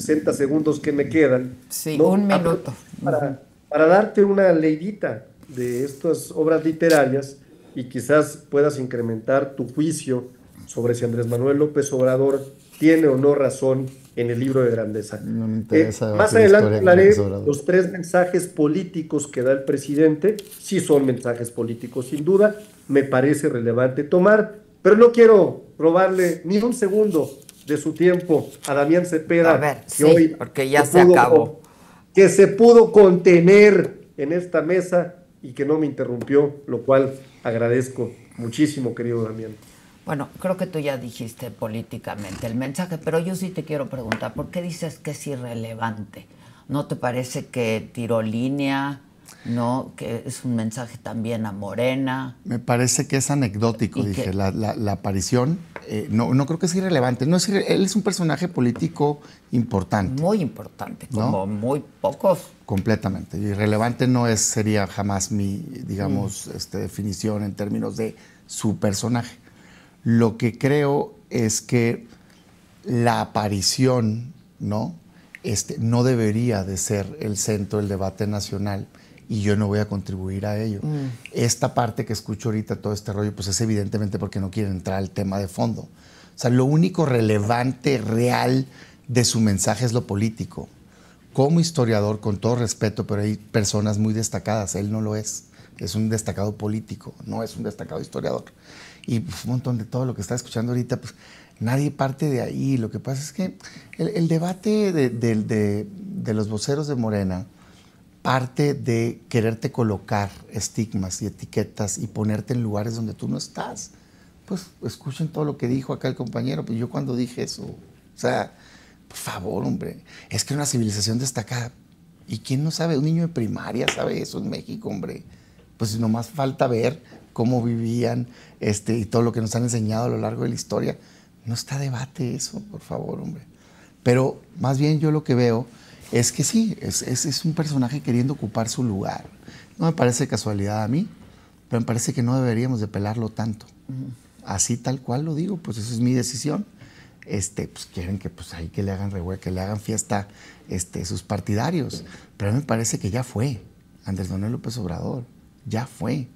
60 segundos que me quedan, sí, ¿no? Un minuto. Para darte una leidita de estas obras literarias y quizás puedas incrementar tu juicio sobre si Andrés Manuel López Obrador tiene o no razón en el libro de grandeza. No me interesa más adelante hablaré los 3 mensajes políticos que da el presidente. Sí son mensajes políticos, sin duda, me parece relevante tomar, pero no quiero robarle ni un segundo de su tiempo a Damián Cepeda, a ver, que sí, hoy porque ya se acabó. Que se pudo contener en esta mesa y que no me interrumpió, lo cual agradezco muchísimo, querido Damián. Bueno, creo que tú ya dijiste políticamente el mensaje, pero yo sí te quiero preguntar, ¿por qué dices que es irrelevante? ¿No te parece que tiró línea? ¿No? Que es un mensaje también a Morena. Me parece que es anecdótico, dije, la aparición. No creo que sea irrelevante. No es él es un personaje político importante. Muy importante, como ¿no? Muy pocos. Completamente. Irrelevante no sería jamás mi, digamos, definición en términos de su personaje. Lo que creo es que la aparición, ¿no? No debería de ser el centro del debate nacional y yo no voy a contribuir a ello. Esta parte que escucho ahorita, todo este rollo, pues es evidentemente porque no quieren entrar al tema de fondo. O sea, lo único relevante, real de su mensaje es lo político. Como historiador, con todo respeto, pero hay personas muy destacadas, él no lo es. Es un destacado político, no es un destacado historiador. Y pues, un montón de todo lo que está escuchando ahorita, pues nadie parte de ahí. Lo que pasa es que el debate de los voceros de Morena parte de quererte colocar estigmas y etiquetas y ponerte en lugares donde tú no estás. Pues escuchen todo lo que dijo acá el compañero, pues yo cuando dije eso, o sea, por favor, hombre, es que una civilización destacada, ¿y quién no sabe? Un niño de primaria sabe eso en México, hombre. Pues nomás falta ver cómo vivían y todo lo que nos han enseñado a lo largo de la historia. No está a debate eso, por favor, hombre. Pero más bien yo lo que veo es que sí, es un personaje queriendo ocupar su lugar. No me parece casualidad a mí, pero me parece que no deberíamos de pelarlo tanto. Así tal cual lo digo, pues esa es mi decisión. Pues quieren que pues ahí que le hagan revuelo, que le hagan fiesta sus partidarios. Pero a mí me parece que ya fue Andrés Manuel López Obrador. Ya fue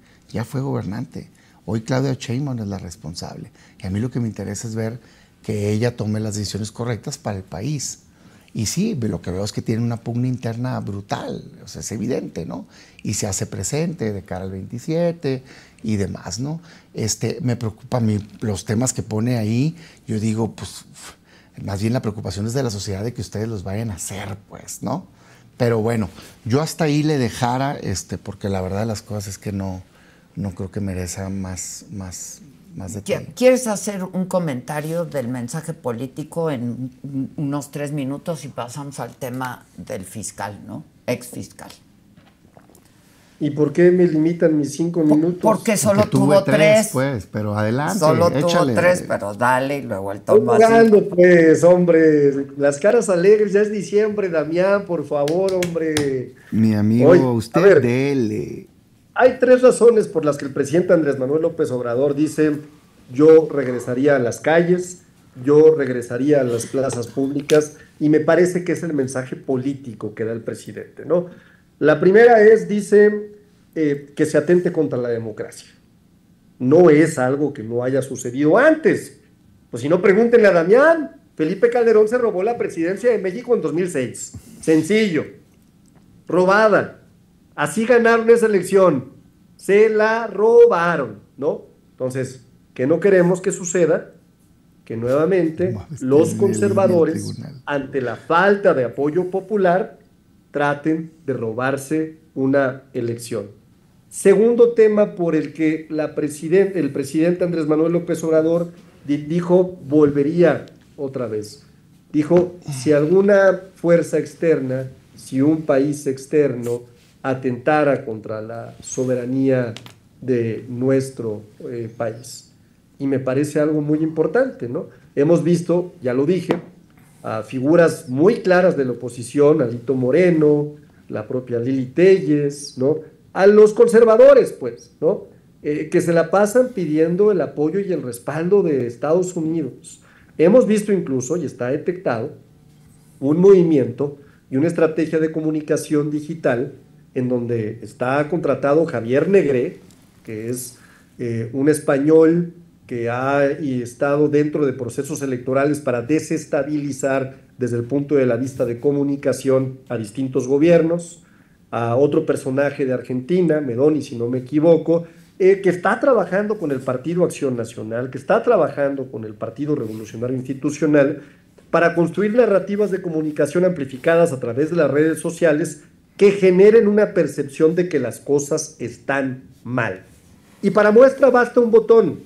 gobernante. Hoy Claudia Sheinbaum es la responsable. Y a mí lo que me interesa es ver que ella tome las decisiones correctas para el país. Y sí, lo que veo es que tiene una pugna interna brutal, o sea, es evidente, ¿no? Y se hace presente de cara al 27 y demás, ¿no? Me preocupa a mí los temas que pone ahí. Yo digo, pues, más bien la preocupación es de la sociedad de que ustedes los vayan a hacer, pues, ¿no? Pero bueno, yo hasta ahí le dejara, porque la verdad de las cosas es que no creo que merezca más detalle. ¿Quieres hacer un comentario del mensaje político en unos 3 minutos y pasamos al tema del fiscal, ¿no? Ex fiscal. ¿Y por qué me limitan mis 5 minutos? Porque solo tuvo 3. Pues, pero adelante, solo échale. Tuvo 3, pero dale y luego el toma. Pues, hombre, las caras alegres, ya es diciembre, Damián, por favor, hombre. Mi amigo, oye, usted dele. Hay 3 razones por las que el presidente Andrés Manuel López Obrador dice: yo regresaría a las calles, yo regresaría a las plazas públicas y me parece que es el mensaje político que da el presidente, ¿no? La primera es, dice, que se atente contra la democracia. No es algo que no haya sucedido antes. Pues si no, pregúntenle a Damián. Felipe Calderón se robó la presidencia de México en 2006. Sencillo. Robada. Así ganaron esa elección. Se la robaron, ¿no? Entonces, ¿qué no queremos que suceda? Que nuevamente los conservadores, ante la falta de apoyo popular, traten de robarse una elección. Segundo tema por el que el presidente Andrés Manuel López Obrador dijo, volvería otra vez. Dijo, si alguna fuerza externa, si un país externo atentara contra la soberanía de nuestro país. Y me parece algo muy importante, ¿no? Hemos visto, ya lo dije, a figuras muy claras de la oposición, Alito Moreno, la propia Lili Téllez, ¿no? A los conservadores, pues, ¿no? Que se la pasan pidiendo el apoyo y el respaldo de Estados Unidos. Hemos visto incluso, y está detectado, un movimiento y una estrategia de comunicación digital en donde está contratado Javier Negré, que es un español que ha estado dentro de procesos electorales para desestabilizar desde el punto de la vista de comunicación a distintos gobiernos, a otro personaje de Argentina, Medoni, si no me equivoco, que está trabajando con el Partido Acción Nacional, que está trabajando con el Partido Revolucionario Institucional para construir narrativas de comunicación amplificadas a través de las redes sociales que generen una percepción de que las cosas están mal. Y para muestra basta un botón.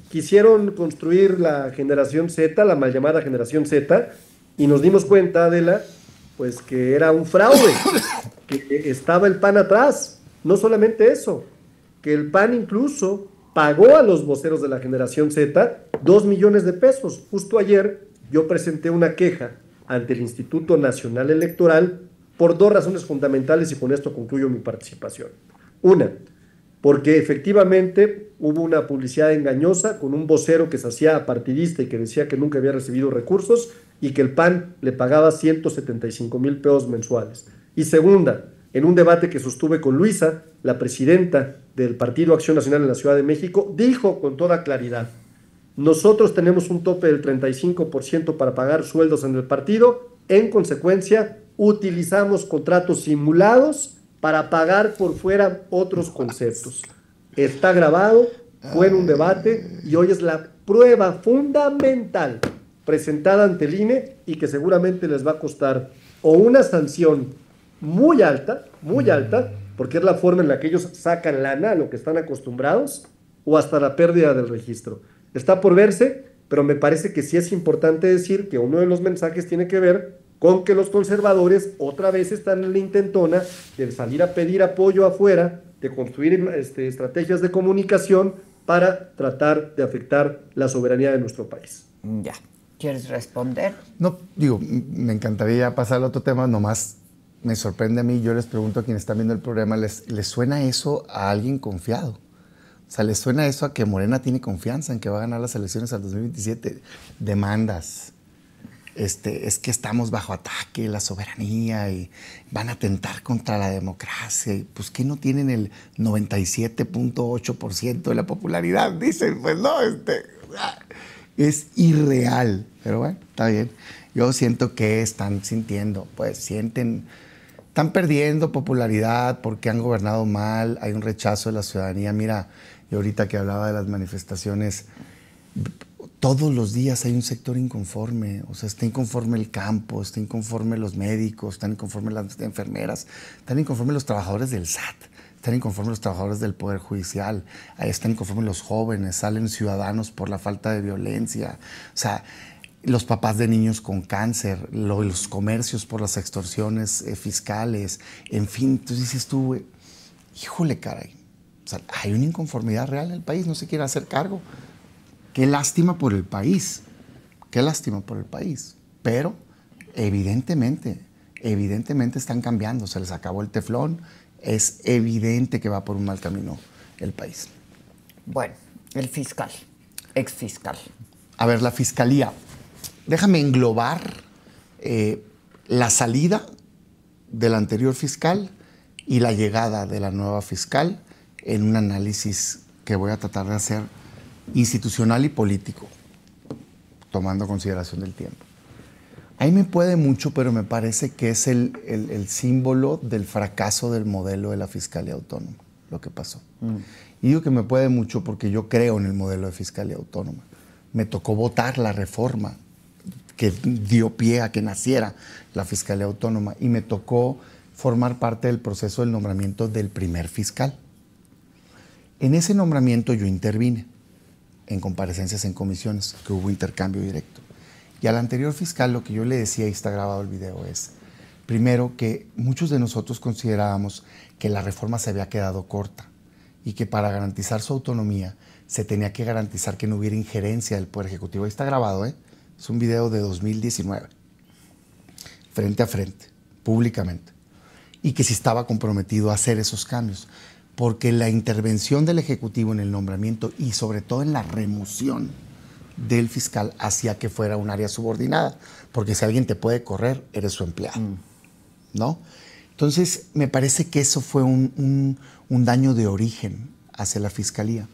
Quisieron construir la generación Z, la mal llamada generación Z, y nos dimos cuenta, Adela, pues que era un fraude, que estaba el PAN atrás. No solamente eso, que el PAN incluso pagó a los voceros de la generación Z 2 millones de pesos. Justo ayer yo presenté una queja ante el Instituto Nacional Electoral por 2 razones fundamentales y con esto concluyo mi participación. Una, porque efectivamente hubo una publicidad engañosa con un vocero que se hacía apartidista y que decía que nunca había recibido recursos y que el PAN le pagaba 175,000 pesos mensuales. Y segunda, en un debate que sostuve con Luisa, la presidenta del Partido Acción Nacional en la Ciudad de México, dijo con toda claridad, nosotros tenemos un tope del 35% para pagar sueldos en el partido, en consecuencia, utilizamos contratos simulados para pagar por fuera otros conceptos. Está grabado, fue en un debate y hoy es la prueba fundamental presentada ante el INE y que seguramente les va a costar o una sanción muy alta, porque es la forma en la que ellos sacan lana a lo que están acostumbrados, o hasta la pérdida del registro. Está por verse, pero me parece que sí es importante decir que uno de los mensajes tiene que ver con que los conservadores otra vez están en la intentona de salir a pedir apoyo afuera, de construir estrategias de comunicación para tratar de afectar la soberanía de nuestro país. Ya. ¿Quieres responder? No, digo, me encantaría pasar al otro tema, nomás me sorprende a mí, yo les pregunto a quienes están viendo el programa, ¿les suena eso a alguien confiado? O sea, ¿les suena eso a que Morena tiene confianza en que va a ganar las elecciones al 2027? Demandas. Es que estamos bajo ataque, la soberanía, y van a atentar contra la democracia. Y pues que no tienen el 97.8% de la popularidad, dicen. Pues no, es irreal. Pero bueno, está bien. Yo siento que están sintiendo, pues están perdiendo popularidad porque han gobernado mal, hay un rechazo de la ciudadanía. Mira, y ahorita que hablaba de las manifestaciones, todos los días hay un sector inconforme, o sea, está inconforme el campo, está inconforme los médicos, están inconformes las enfermeras, están inconformes los trabajadores del SAT, están inconformes los trabajadores del Poder Judicial, están inconformes los jóvenes, salen ciudadanos por la falta de violencia, o sea, los papás de niños con cáncer, los comercios por las extorsiones fiscales, en fin, entonces dices tú, híjole, caray, o sea, hay una inconformidad real en el país, no se quiere hacer cargo. Qué lástima por el país, pero evidentemente están cambiando, se les acabó el teflón, es evidente que va por un mal camino el país. Bueno, el fiscal, exfiscal. A ver, la fiscalía. déjame englobar la salida del anterior fiscal y la llegada de la nueva fiscal en un análisis que voy a tratar de hacer institucional y político, tomando consideración del tiempo. Ahí me puede mucho, pero me parece que es el símbolo del fracaso del modelo de la Fiscalía Autónoma, lo que pasó. Y digo que me puede mucho porque yo creo en el modelo de Fiscalía Autónoma. Me tocó votar la reforma que dio pie a que naciera la Fiscalía Autónoma y me tocó formar parte del proceso del nombramiento del primer fiscal. En ese nombramiento yo intervine en comparecencias en comisiones, que hubo intercambio directo. Y al anterior fiscal lo que yo le decía, y está grabado el video, es, primero, que muchos de nosotros considerábamos que la reforma se había quedado corta y que para garantizar su autonomía se tenía que garantizar que no hubiera injerencia del Poder Ejecutivo. Ahí está grabado, ¿eh? Es un video de 2019, frente a frente, públicamente. Y que sí estaba comprometido a hacer esos cambios, porque la intervención del Ejecutivo en el nombramiento y sobre todo en la remoción del fiscal hacía que fuera un área subordinada, porque si alguien te puede correr, eres su empleado, ¿no? Entonces, me parece que eso fue un daño de origen hacia la Fiscalía.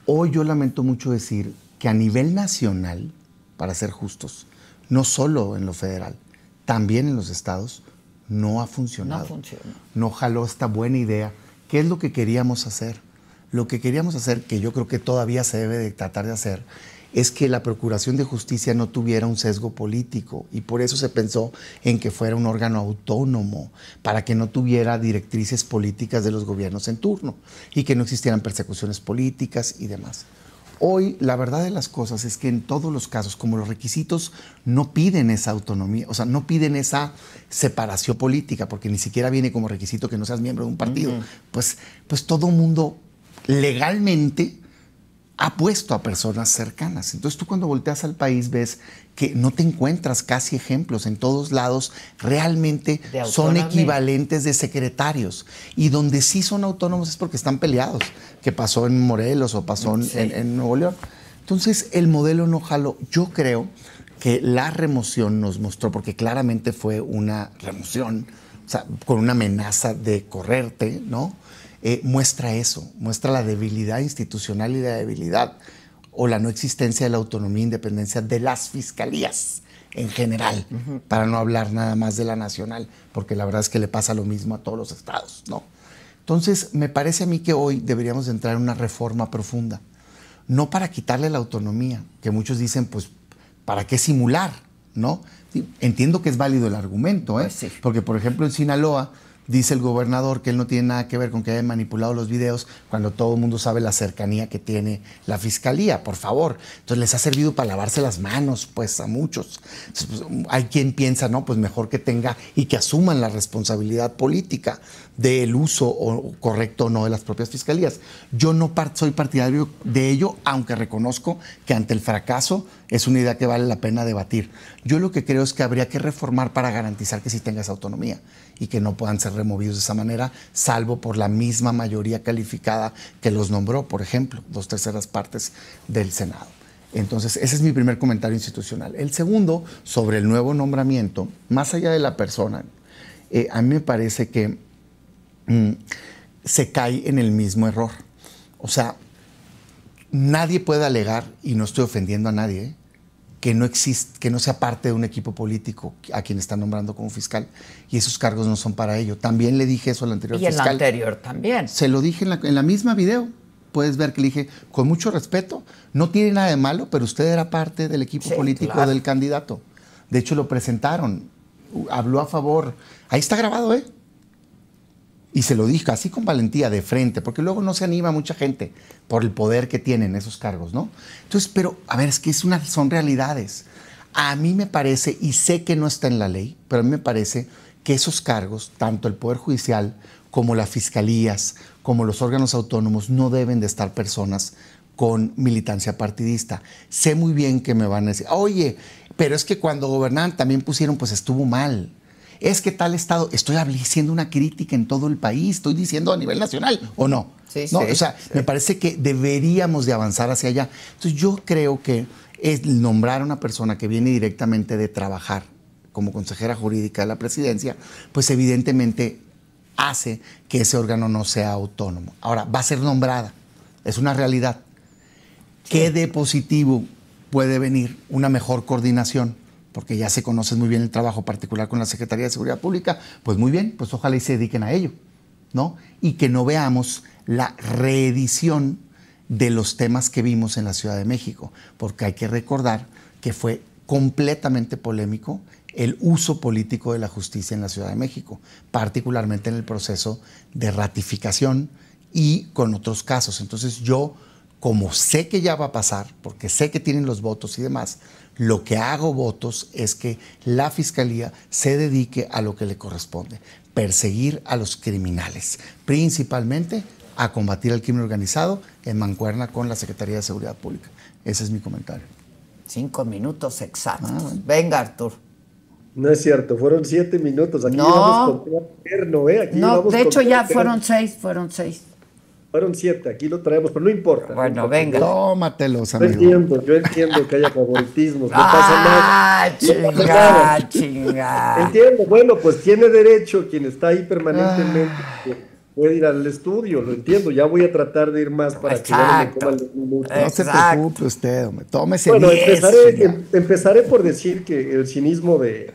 Hoy yo lamento mucho decir que a nivel nacional, para ser justos, no solo en lo federal, también en los estados, no ha funcionado. No funciona. No jaló esta buena idea. ¿Qué es lo que queríamos hacer? Lo que queríamos hacer, que yo creo que todavía se debe de tratar de hacer, es que la Procuración de Justicia no tuviera un sesgo político y por eso se pensó en que fuera un órgano autónomo, para que no tuviera directrices políticas de los gobiernos en turno y que no existieran persecuciones políticas y demás. Hoy, la verdad de las cosas es que en todos los casos, como los requisitos no piden esa autonomía, o sea, no piden esa separación política, porque ni siquiera viene como requisito que no seas miembro de un partido, pues todo mundo legalmente ha puesto a personas cercanas. Entonces tú cuando volteas al país ves que no te encuentras casi ejemplos. En todos lados realmente son equivalentes de secretarios. Y donde sí son autónomos es porque están peleados, que pasó en Morelos o pasó en Nuevo León. Entonces el modelo no jaló. Yo creo que la remoción nos mostró, porque claramente fue una remoción, o sea, con una amenaza de correrte, ¿no? Muestra eso, muestra la debilidad institucional y la debilidad o la no existencia de la autonomía e independencia de las fiscalías en general, para no hablar nada más de la nacional, porque la verdad es que le pasa lo mismo a todos los estados, ¿no? Entonces, me parece a mí que hoy deberíamos de entrar en una reforma profunda, no para quitarle la autonomía, que muchos dicen, pues, ¿para qué simular? ¿No? Sí, entiendo que es válido el argumento, ¿eh? Pues sí. Porque, por ejemplo, en Sinaloa, dice el gobernador que él no tiene nada que ver con que hayan manipulado los videos cuando todo el mundo sabe la cercanía que tiene la fiscalía, por favor. Entonces les ha servido para lavarse las manos, pues a muchos. Entonces, pues, hay quien piensa, no, pues mejor que tenga y que asuman la responsabilidad política del uso correcto o no de las propias fiscalías. Yo no soy partidario de ello, aunque reconozco que ante el fracaso es una idea que vale la pena debatir. Yo lo que creo es que habría que reformar para garantizar que sí tenga esa autonomía y que no puedan ser removidos de esa manera, salvo por la misma mayoría calificada que los nombró, por ejemplo, 2/3 partes del Senado. Entonces, ese es mi primer comentario institucional. El segundo, sobre el nuevo nombramiento, más allá de la persona, a mí me parece que se cae en el mismo error. O sea, nadie puede alegar, y no estoy ofendiendo a nadie, que no existe, que no sea parte de un equipo político a quien están nombrando como fiscal, y esos cargos no son para ello. También le dije eso al anterior fiscal. Y el anterior también. Se lo dije en la misma video. Puedes ver que le dije, con mucho respeto, no tiene nada de malo, pero usted era parte del equipo político del candidato. De hecho, lo presentaron, habló a favor. Ahí está grabado, ¿eh? Y se lo dije así con valentía, de frente, porque luego no se anima mucha gente por el poder que tienen esos cargos, ¿no? Entonces, pero, a ver, es que son realidades. A mí me parece, y sé que no está en la ley, pero a mí me parece que esos cargos, tanto el Poder Judicial como las fiscalías, como los órganos autónomos, no deben de estar personas con militancia partidista. Sé muy bien que me van a decir, oye, pero es que cuando gobernaban también pusieron, pues estuvo mal. Es que tal estado, estoy haciendo una crítica en todo el país, estoy diciendo a nivel nacional, ¿o no? Sí, ¿no? O sea, me parece que deberíamos de avanzar hacia allá. Entonces yo creo que el nombrar a una persona que viene directamente de trabajar como consejera jurídica de la presidencia, pues evidentemente hace que ese órgano no sea autónomo. Ahora, va a ser nombrada, es una realidad. ¿Qué de positivo puede venir? Una mejor coordinación, porque ya se conoce muy bien el trabajo particular con la Secretaría de Seguridad Pública. Pues muy bien, pues ojalá y se dediquen a ello, ¿no? Y que no veamos la reedición de los temas que vimos en la Ciudad de México, porque hay que recordar que fue completamente polémico el uso político de la justicia en la Ciudad de México, particularmente en el proceso de ratificación y con otros casos. Entonces yo, como sé que ya va a pasar, porque sé que tienen los votos y demás, lo que hago votos es que la Fiscalía se dedique a lo que le corresponde, perseguir a los criminales, principalmente a combatir el crimen organizado en mancuerna con la Secretaría de Seguridad Pública. Ese es mi comentario. 5 minutos exactos. Venga, Artur. No es cierto, fueron 7 minutos. Aquí No. vamos con tema eterno, ¿eh? Aquí No, vamos de hecho con ya tema- fueron seis. Fueron 7, aquí lo traemos, pero no importa. Bueno, no importa. venga. Tómatelos, amigo. Yo entiendo que haya favoritismos, no pasa nada. Ah, No pasa nada. chinga. Entiendo, bueno, pues tiene derecho quien está ahí permanentemente, que puede ir al estudio, lo entiendo. Ya voy a tratar de ir más para que ya no me Exacto. coman los minutos. No se Exacto. preocupe usted, hombre. Tómese Bueno, 10. empezaré por decir que el cinismo de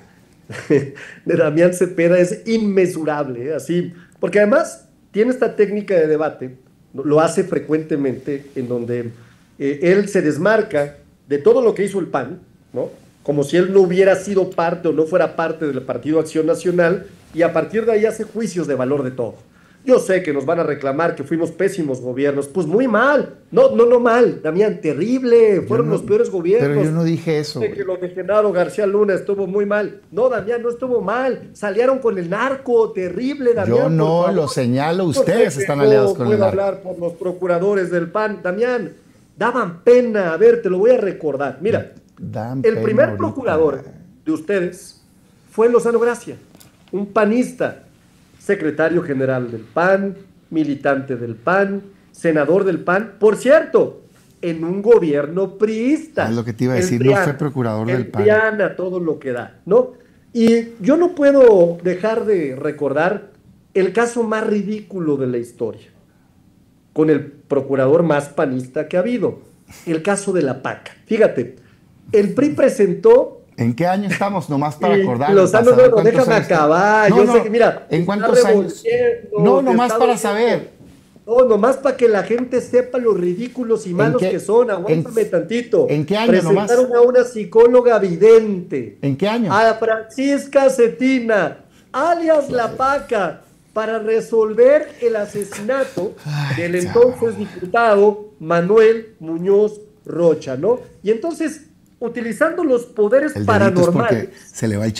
Damián Cepeda es inmesurable, así, porque además tiene esta técnica de debate, lo hace frecuentemente, en donde él se desmarca de todo lo que hizo el PAN, ¿no? Como si él no hubiera sido parte o no fuera parte del Partido Acción Nacional, y a partir de ahí hace juicios de valor de todo. Yo sé que nos van a reclamar que fuimos pésimos gobiernos. Pues muy mal. No mal, Damián, terrible. Fueron los peores gobiernos. Pero yo no dije eso. Que lo de Genaro García Luna estuvo muy mal. No, Damián, no estuvo mal. Salieron con el narco, terrible, Damián. Yo no lo señalo, ustedes están aliados con el narco. No narco. puedo hablar por los procuradores del PAN. Damián, daban pena. A ver, te lo voy a recordar. Mira, el primer procurador de ustedes fue Lozano Gracia, un panista, secretario general del PAN, militante del PAN, senador del PAN, por cierto, en un gobierno priista. Es lo que te iba a decir, no fue procurador del PAN. A todo lo que da, ¿no? Y yo no puedo dejar de recordar el caso más ridículo de la historia, con el procurador más panista que ha habido, el caso de la PACA. Fíjate, el PRI presentó... ¿En qué año estamos? Nomás para acordar. Lozano, déjame acabar. Yo sé que, mira, ¿en cuántos años? No, nomás para saber. No, nomás para que la gente sepa lo ridículos y malos que son. Aguántame tantito. ¿En qué año presentaron a una psicóloga vidente. ¿En qué año? A Francisca Cetina, alias La Paca, para resolver el asesinato del entonces diputado Manuel Muñoz Rocha, ¿no? Y entonces, utilizando los poderes paranormales, se le va el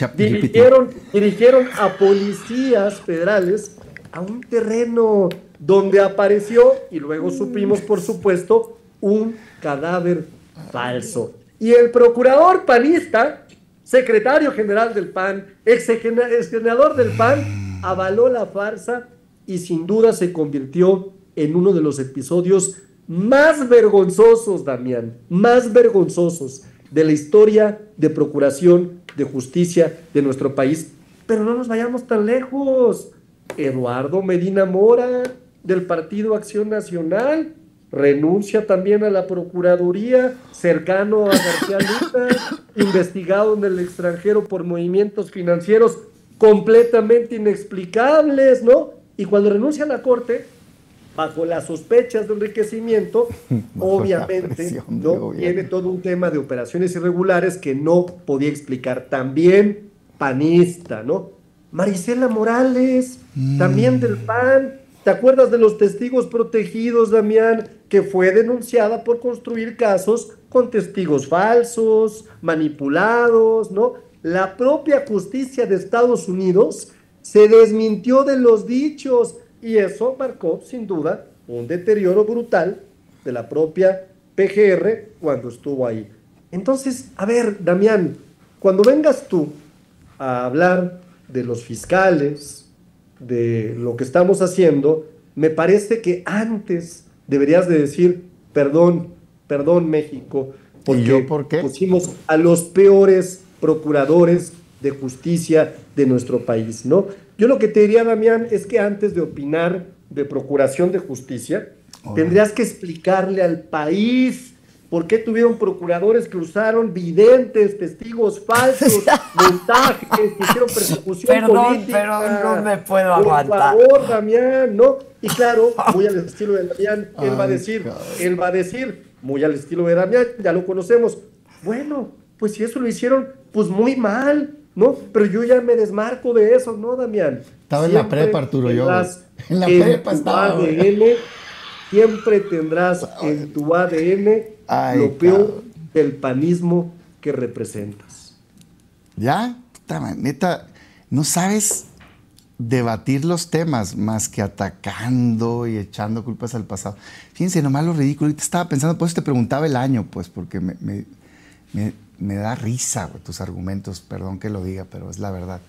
dirigieron a policías federales a un terreno donde apareció, y luego supimos, por supuesto, un cadáver falso. Y el procurador panista, secretario general del PAN, ex senador del PAN, avaló la farsa y sin duda se convirtió en uno de los episodios más vergonzosos, Damián, más vergonzosos de la historia de procuración de justicia de nuestro país. Pero no nos vayamos tan lejos. Eduardo Medina Mora, del Partido Acción Nacional, renuncia también a la Procuraduría, cercano a García Luna, investigado en el extranjero por movimientos financieros completamente inexplicables, ¿no? Y cuando renuncia a la Corte, bajo las sospechas de enriquecimiento, obviamente, ¿no? Tiene todo un tema de operaciones irregulares que no podía explicar. También panista, ¿no? Marisela Morales, también del PAN. ¿Te acuerdas de los testigos protegidos, Damián? Que fue denunciada por construir casos con testigos falsos, manipulados, ¿no? La propia justicia de Estados Unidos se desmintió de los dichos. Y eso marcó, sin duda, un deterioro brutal de la propia PGR cuando estuvo ahí. Entonces, a ver, Damián, cuando vengas tú a hablar de los fiscales, de lo que estamos haciendo, me parece que antes deberías de decir, perdón México, porque ¿Y yo por qué? pusimos a los peores procuradores de justicia de nuestro país, ¿no? Yo lo que te diría, Damián, es que antes de opinar de procuración de justicia, tendrías que explicarle al país por qué tuvieron procuradores que usaron videntes, testigos falsos, montajes, que hicieron persecución política. Pero no me puedo aguantar. Por favor, Damián, ¿no? Y claro, muy al estilo de Damián, él va a decir, muy al estilo de Damián, ya lo conocemos. Bueno, pues si eso lo hicieron, pues muy mal, ¿no? Pero yo ya me desmarco de eso, ¿no, Damián? Estaba en la prepa, Arturo, yo. En la prepa estaba. Siempre tendrás en tu ADN lo peor del panismo que representas. Ya, neta, no sabes debatir los temas más que atacando y echando culpas al pasado. Fíjense, nomás lo ridículo. Ahorita estaba pensando, por eso te preguntaba el año, pues, porque me da risa, güey, tus argumentos, perdón que lo diga, pero es la verdad.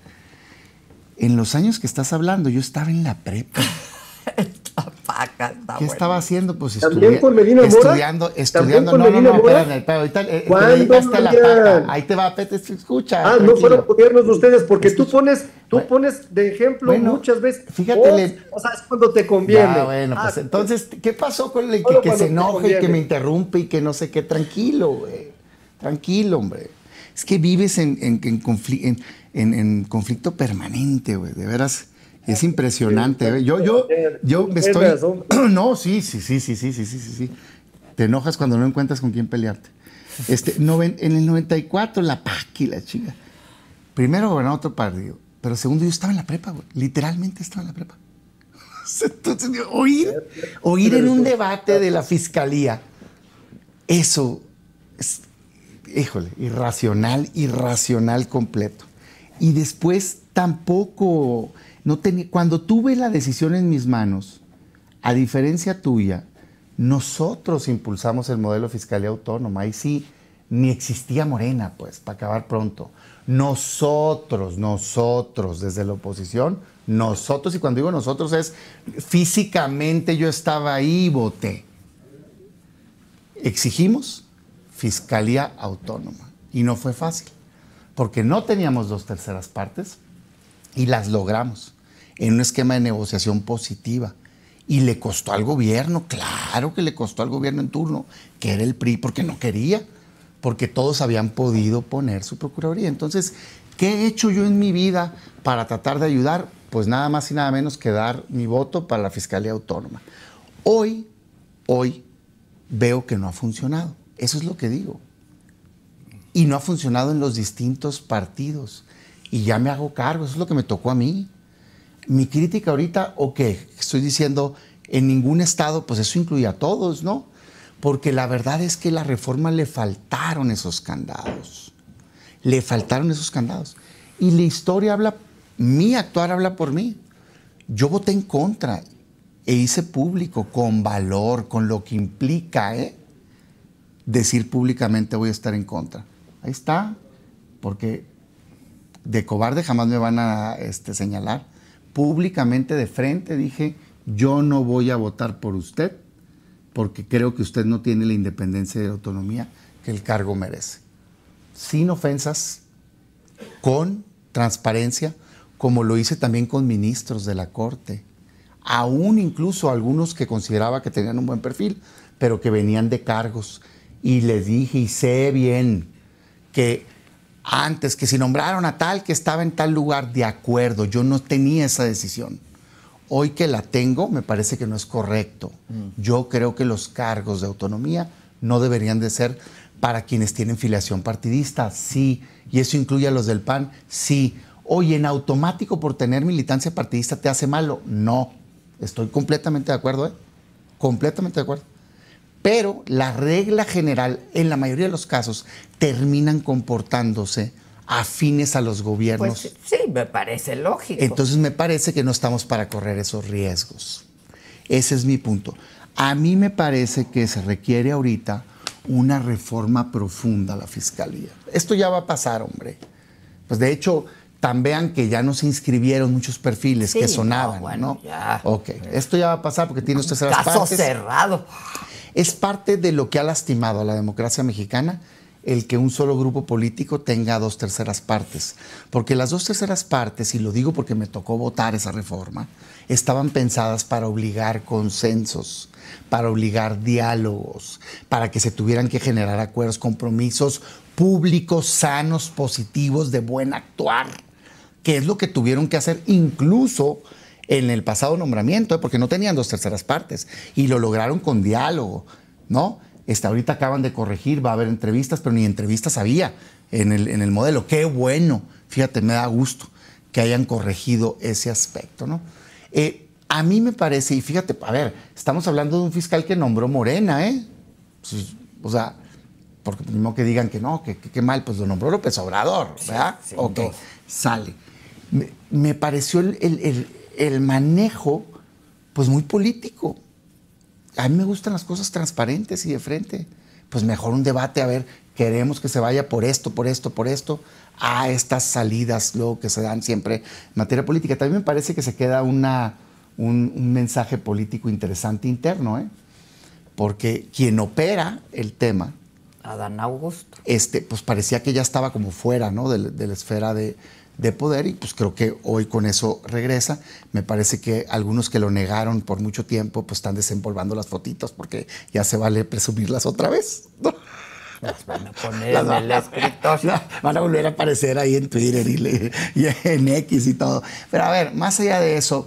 En los años que estás hablando, yo estaba en la prepa. ¿Qué estaba haciendo? Pues estudiando. Ahí te va, Pete, escucha. No fueron gobiernos de ustedes, porque tú pones de ejemplo muchas veces. Fíjate. O sea, es cuando te conviene. Pues entonces, ¿qué pasó con el que se enoje y que me interrumpe y que no sé qué? Tranquilo, güey. Tranquilo, hombre. Es que vives en conflicto permanente, güey. De veras. Es impresionante. ¿Eh? Yo me estoy... No, sí. Te enojas cuando no encuentras con quién pelearte. En el 94, la Paqui, la chica. Primero gobernó otro partido, pero segundo yo estaba en la prepa, güey. Literalmente estaba en la prepa. Entonces, oír en un debate de la fiscalía, eso es, híjole, irracional completo. Y después tampoco... Cuando tuve la decisión en mis manos, a diferencia tuya, nosotros impulsamos el modelo de fiscalía autónoma. Ahí sí, ni existía Morena, pues, para acabar pronto. Nosotros, desde la oposición, y cuando digo nosotros es físicamente yo estaba ahí y voté. Exigimos fiscalía autónoma. Y no fue fácil, porque no teníamos 2/3 partes y las logramos en un esquema de negociación positiva. Y le costó al gobierno, claro que le costó al gobierno en turno, que era el PRI, porque no quería, porque todos habían podido poner su procuraduría. Entonces, ¿qué he hecho yo en mi vida para tratar de ayudar? Pues nada más y nada menos que dar mi voto para la Fiscalía Autónoma. Hoy veo que no ha funcionado. Eso es lo que digo. Y no ha funcionado en los distintos partidos. Y ya me hago cargo, eso es lo que me tocó a mí. Mi crítica ahorita, estoy diciendo, en ningún estado, pues eso incluye a todos, ¿no? Porque la verdad es que a la reforma le faltaron esos candados. Y la historia mi actuar habla por mí. Yo voté en contra e hice público, con valor, con lo que implica, decir públicamente voy a estar en contra. Ahí está, porque de cobarde jamás me van a señalar. Públicamente de frente dije, yo no voy a votar por usted porque creo que usted no tiene la independencia y la autonomía que el cargo merece. Sin ofensas, con transparencia, como lo hice también con ministros de la Corte, aún incluso algunos que consideraba que tenían un buen perfil, pero que venían de cargos. Y les dije, y sé bien, que antes que si nombraron a tal que estaba en tal lugar, de acuerdo, yo no tenía esa decisión. Hoy que la tengo, me parece que no es correcto. Yo creo que los cargos de autonomía no deberían de ser para quienes tienen filiación partidista, sí. Y eso incluye a los del PAN, sí. Oye, en automático por tener militancia partidista te hace malo. No, estoy completamente de acuerdo, completamente de acuerdo. Pero la regla general, en la mayoría de los casos, terminan comportándose afines a los gobiernos. Pues sí, me parece lógico. Entonces me parece que no estamos para correr esos riesgos. Ese es mi punto. A mí me parece que se requiere ahorita una reforma profunda a la Fiscalía. Esto ya va a pasar, hombre. Pues de hecho, tan vean que ya no se inscribieron muchos perfiles que sonaban, ¿no? Ya. Ok, esto ya va a pasar porque tiene usted las partes. Caso cerrado. Es parte de lo que ha lastimado a la democracia mexicana el que un solo grupo político tenga 2/3 partes. Porque las 2/3 partes, y lo digo porque me tocó votar esa reforma, estaban pensadas para obligar consensos, para obligar diálogos, para que se tuvieran que generar acuerdos, compromisos públicos, sanos, positivos, de buen actuar, que es lo que tuvieron que hacer incluso en el pasado nombramiento, porque no tenían 2/3 partes, y lo lograron con diálogo, ¿no? Ahorita acaban de corregir, va a haber entrevistas, pero ni entrevistas había en el modelo. Qué bueno, fíjate, me da gusto que hayan corregido ese aspecto, ¿no? A mí me parece, y fíjate, a ver, estamos hablando de un fiscal que nombró Morena, ¿eh? Pues, o sea, porque primero que digan que no, que mal, pues lo nombró López Obrador, ¿verdad? Sí, ok, sale. Me pareció el manejo, pues muy político. A mí me gustan las cosas transparentes y de frente. Pues mejor un debate, a ver, queremos que se vaya por esto, a estas salidas luego que se dan siempre en materia política. También me parece que se queda un mensaje político interesante interno, ¿eh? Porque quien opera el tema, Adán Augusto, pues parecía que ya estaba como fuera, ¿no? de la esfera de poder, y pues creo que hoy con eso regresa. Me parece que algunos que lo negaron por mucho tiempo pues están desempolvando las fotitos porque ya se vale presumirlas otra vez, ¿no? Las van a poner en el escritorio. Van a volver a aparecer ahí en Twitter y en X y todo. Pero a ver, más allá de eso,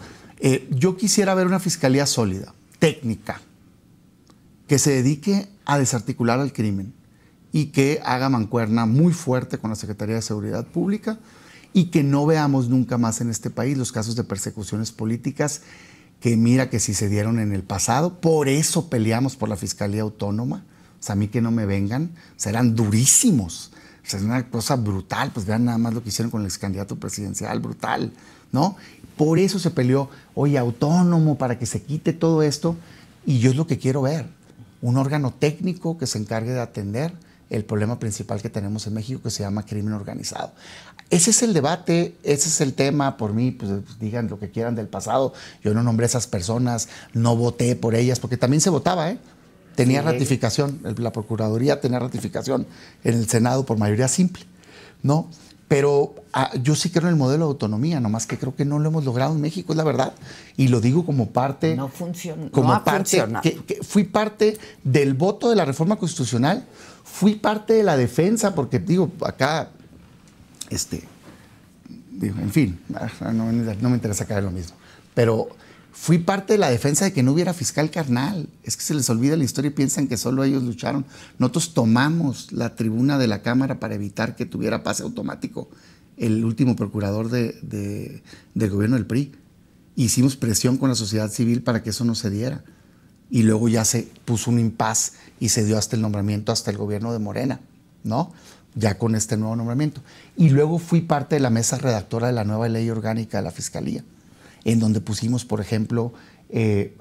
yo quisiera ver una fiscalía sólida, técnica, que se dedique a desarticular al crimen y que haga mancuerna muy fuerte con la Secretaría de Seguridad Pública, y que no veamos nunca más en este país los casos de persecuciones políticas que mira que si se dieron en el pasado. Por eso peleamos por la Fiscalía Autónoma. O sea, a mí que no me vengan, o sea, eran durísimos. O sea, es una cosa brutal. Pues vean nada más lo que hicieron con el ex candidato presidencial, brutal, ¿no? Por eso se peleó, oye, autónomo, para que se quite todo esto. Y yo es lo que quiero ver, un órgano técnico que se encargue de atender el problema principal que tenemos en México, que se llama crimen organizado. Ese es el debate, ese es el tema. Por mí, pues digan lo que quieran del pasado. Yo no nombré a esas personas, no voté por ellas, porque también se votaba, ¿eh? Tenía ratificación, la Procuraduría tenía ratificación en el Senado por mayoría simple, ¿no? Pero yo sí creo en el modelo de autonomía, nomás que creo que no lo hemos logrado en México, es la verdad. Y lo digo como parte... No funciona. Como no parte, que fui parte del voto de la reforma constitucional, fui parte de la defensa, porque digo, acá, en fin, no me interesa caer lo mismo, pero fui parte de la defensa de que no hubiera fiscal carnal. Es que se les olvida la historia y piensan que solo ellos lucharon. Nosotros tomamos la tribuna de la Cámara para evitar que tuviera pase automático el último procurador del gobierno del PRI. Hicimos presión con la sociedad civil para que eso no se diera. Y luego ya se puso un impas y se dio hasta el nombramiento, hasta el gobierno de Morena, ¿no? Ya con este nuevo nombramiento. Y luego fui parte de la mesa redactora de la nueva ley orgánica de la Fiscalía, en donde pusimos, por ejemplo,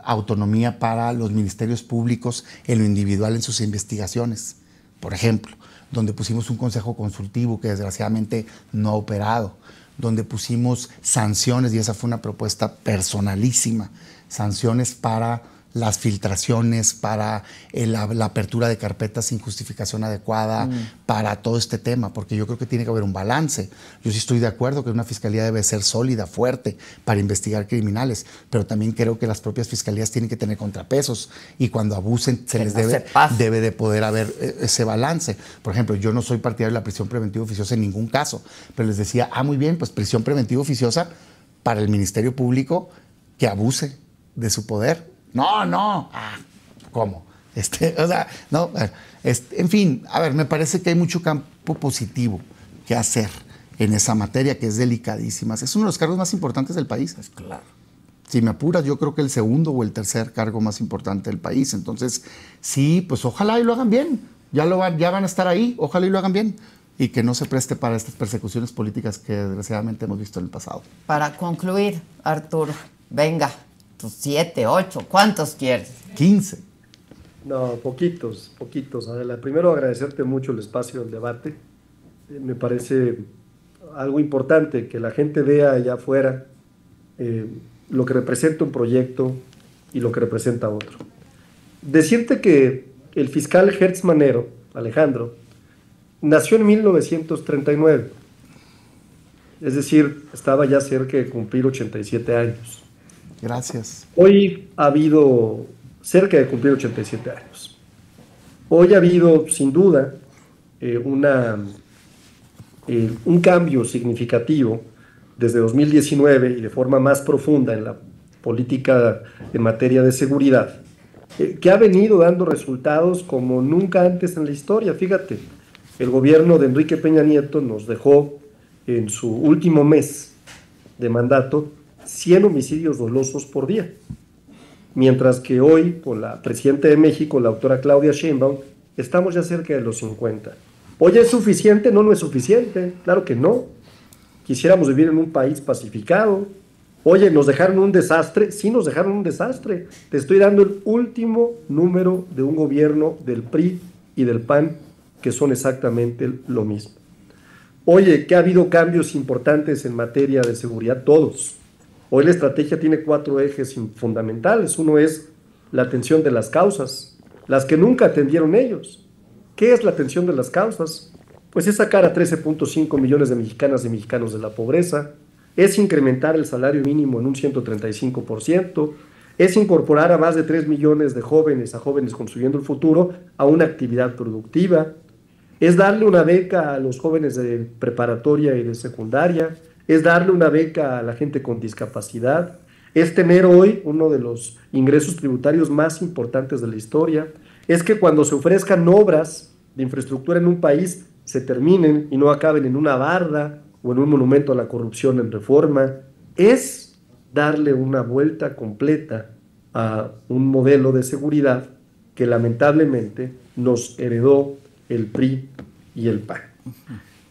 autonomía para los ministerios públicos en lo individual en sus investigaciones, por ejemplo, donde pusimos un consejo consultivo que desgraciadamente no ha operado, donde pusimos sanciones, y esa fue una propuesta personalísima, sanciones para las filtraciones, para la apertura de carpetas sin justificación adecuada, para todo este tema, porque yo creo que tiene que haber un balance. Yo sí estoy de acuerdo que una fiscalía debe ser sólida, fuerte, para investigar criminales, pero también creo que las propias fiscalías tienen que tener contrapesos, y cuando abusen se les debe de poder haber ese balance. Por ejemplo, yo no soy partidario de la prisión preventiva oficiosa en ningún caso, pero les decía, muy bien, pues prisión preventiva oficiosa para el Ministerio Público que abuse de su poder. No. ¿Cómo? O sea, no. En fin, a ver, me parece que hay mucho campo positivo que hacer en esa materia, que es delicadísima. Es uno de los cargos más importantes del país. Es claro. Si me apuras, yo creo que el segundo o el tercer cargo más importante del país. Entonces, sí, pues ojalá y lo hagan bien. Ya van a estar ahí, ojalá y lo hagan bien. Y que no se preste para estas persecuciones políticas que desgraciadamente hemos visto en el pasado. Para concluir, Arturo, venga. 7, 8, ¿cuántos quieres? 15. No, poquitos. Adela, primero agradecerte mucho el espacio del debate. Me parece algo importante que la gente vea allá afuera lo que representa un proyecto y lo que representa otro. Decirte que el fiscal Hertz Manero, Alejandro, nació en 1939. Es decir, estaba ya cerca de cumplir 87 años. Gracias. Hoy ha habido cerca de cumplir 87 años. Hoy ha habido, sin duda, un cambio significativo desde 2019 y de forma más profunda en la política en materia de seguridad, que ha venido dando resultados como nunca antes en la historia. Fíjate, el gobierno de Enrique Peña Nieto nos dejó en su último mes de mandato 100 homicidios dolosos por día, mientras que hoy, con la presidenta de México, la doctora Claudia Sheinbaum, estamos ya cerca de los 50. Oye, ¿es suficiente? No, no es suficiente, claro que no. Quisiéramos vivir en un país pacificado. Oye, ¿nos dejaron un desastre? Sí, nos dejaron un desastre. Te estoy dando el último número de un gobierno del PRI y del PAN, que son exactamente lo mismo. Oye, que ha habido cambios importantes en materia de seguridad, todos. Hoy la estrategia tiene 4 ejes fundamentales. Uno es la atención de las causas, las que nunca atendieron ellos. ¿Qué es la atención de las causas? Pues es sacar a 13.5 millones de mexicanas y mexicanos de la pobreza, es incrementar el salario mínimo en un 135%, es incorporar a más de 3 millones de jóvenes, a jóvenes construyendo el futuro, a una actividad productiva, es darle una beca a los jóvenes de preparatoria y de secundaria, es darle una beca a la gente con discapacidad, es tener hoy uno de los ingresos tributarios más importantes de la historia, es que cuando se ofrezcan obras de infraestructura en un país se terminen y no acaben en una barda o en un monumento a la corrupción en Reforma, es darle una vuelta completa a un modelo de seguridad que lamentablemente nos heredó el PRI y el PAN.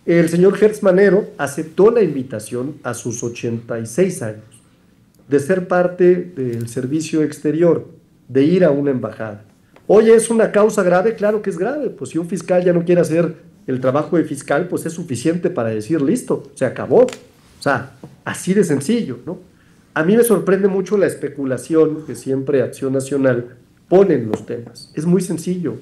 El señor Hertz Manero aceptó la invitación a sus 86 años de ser parte del servicio exterior, de ir a una embajada. Oye, ¿es una causa grave? Claro que es grave. Pues si un fiscal ya no quiere hacer el trabajo de fiscal, pues es suficiente para decir, listo, se acabó. O sea, así de sencillo, ¿no? A mí me sorprende mucho la especulación que siempre Acción Nacional pone en los temas. Es muy sencillo.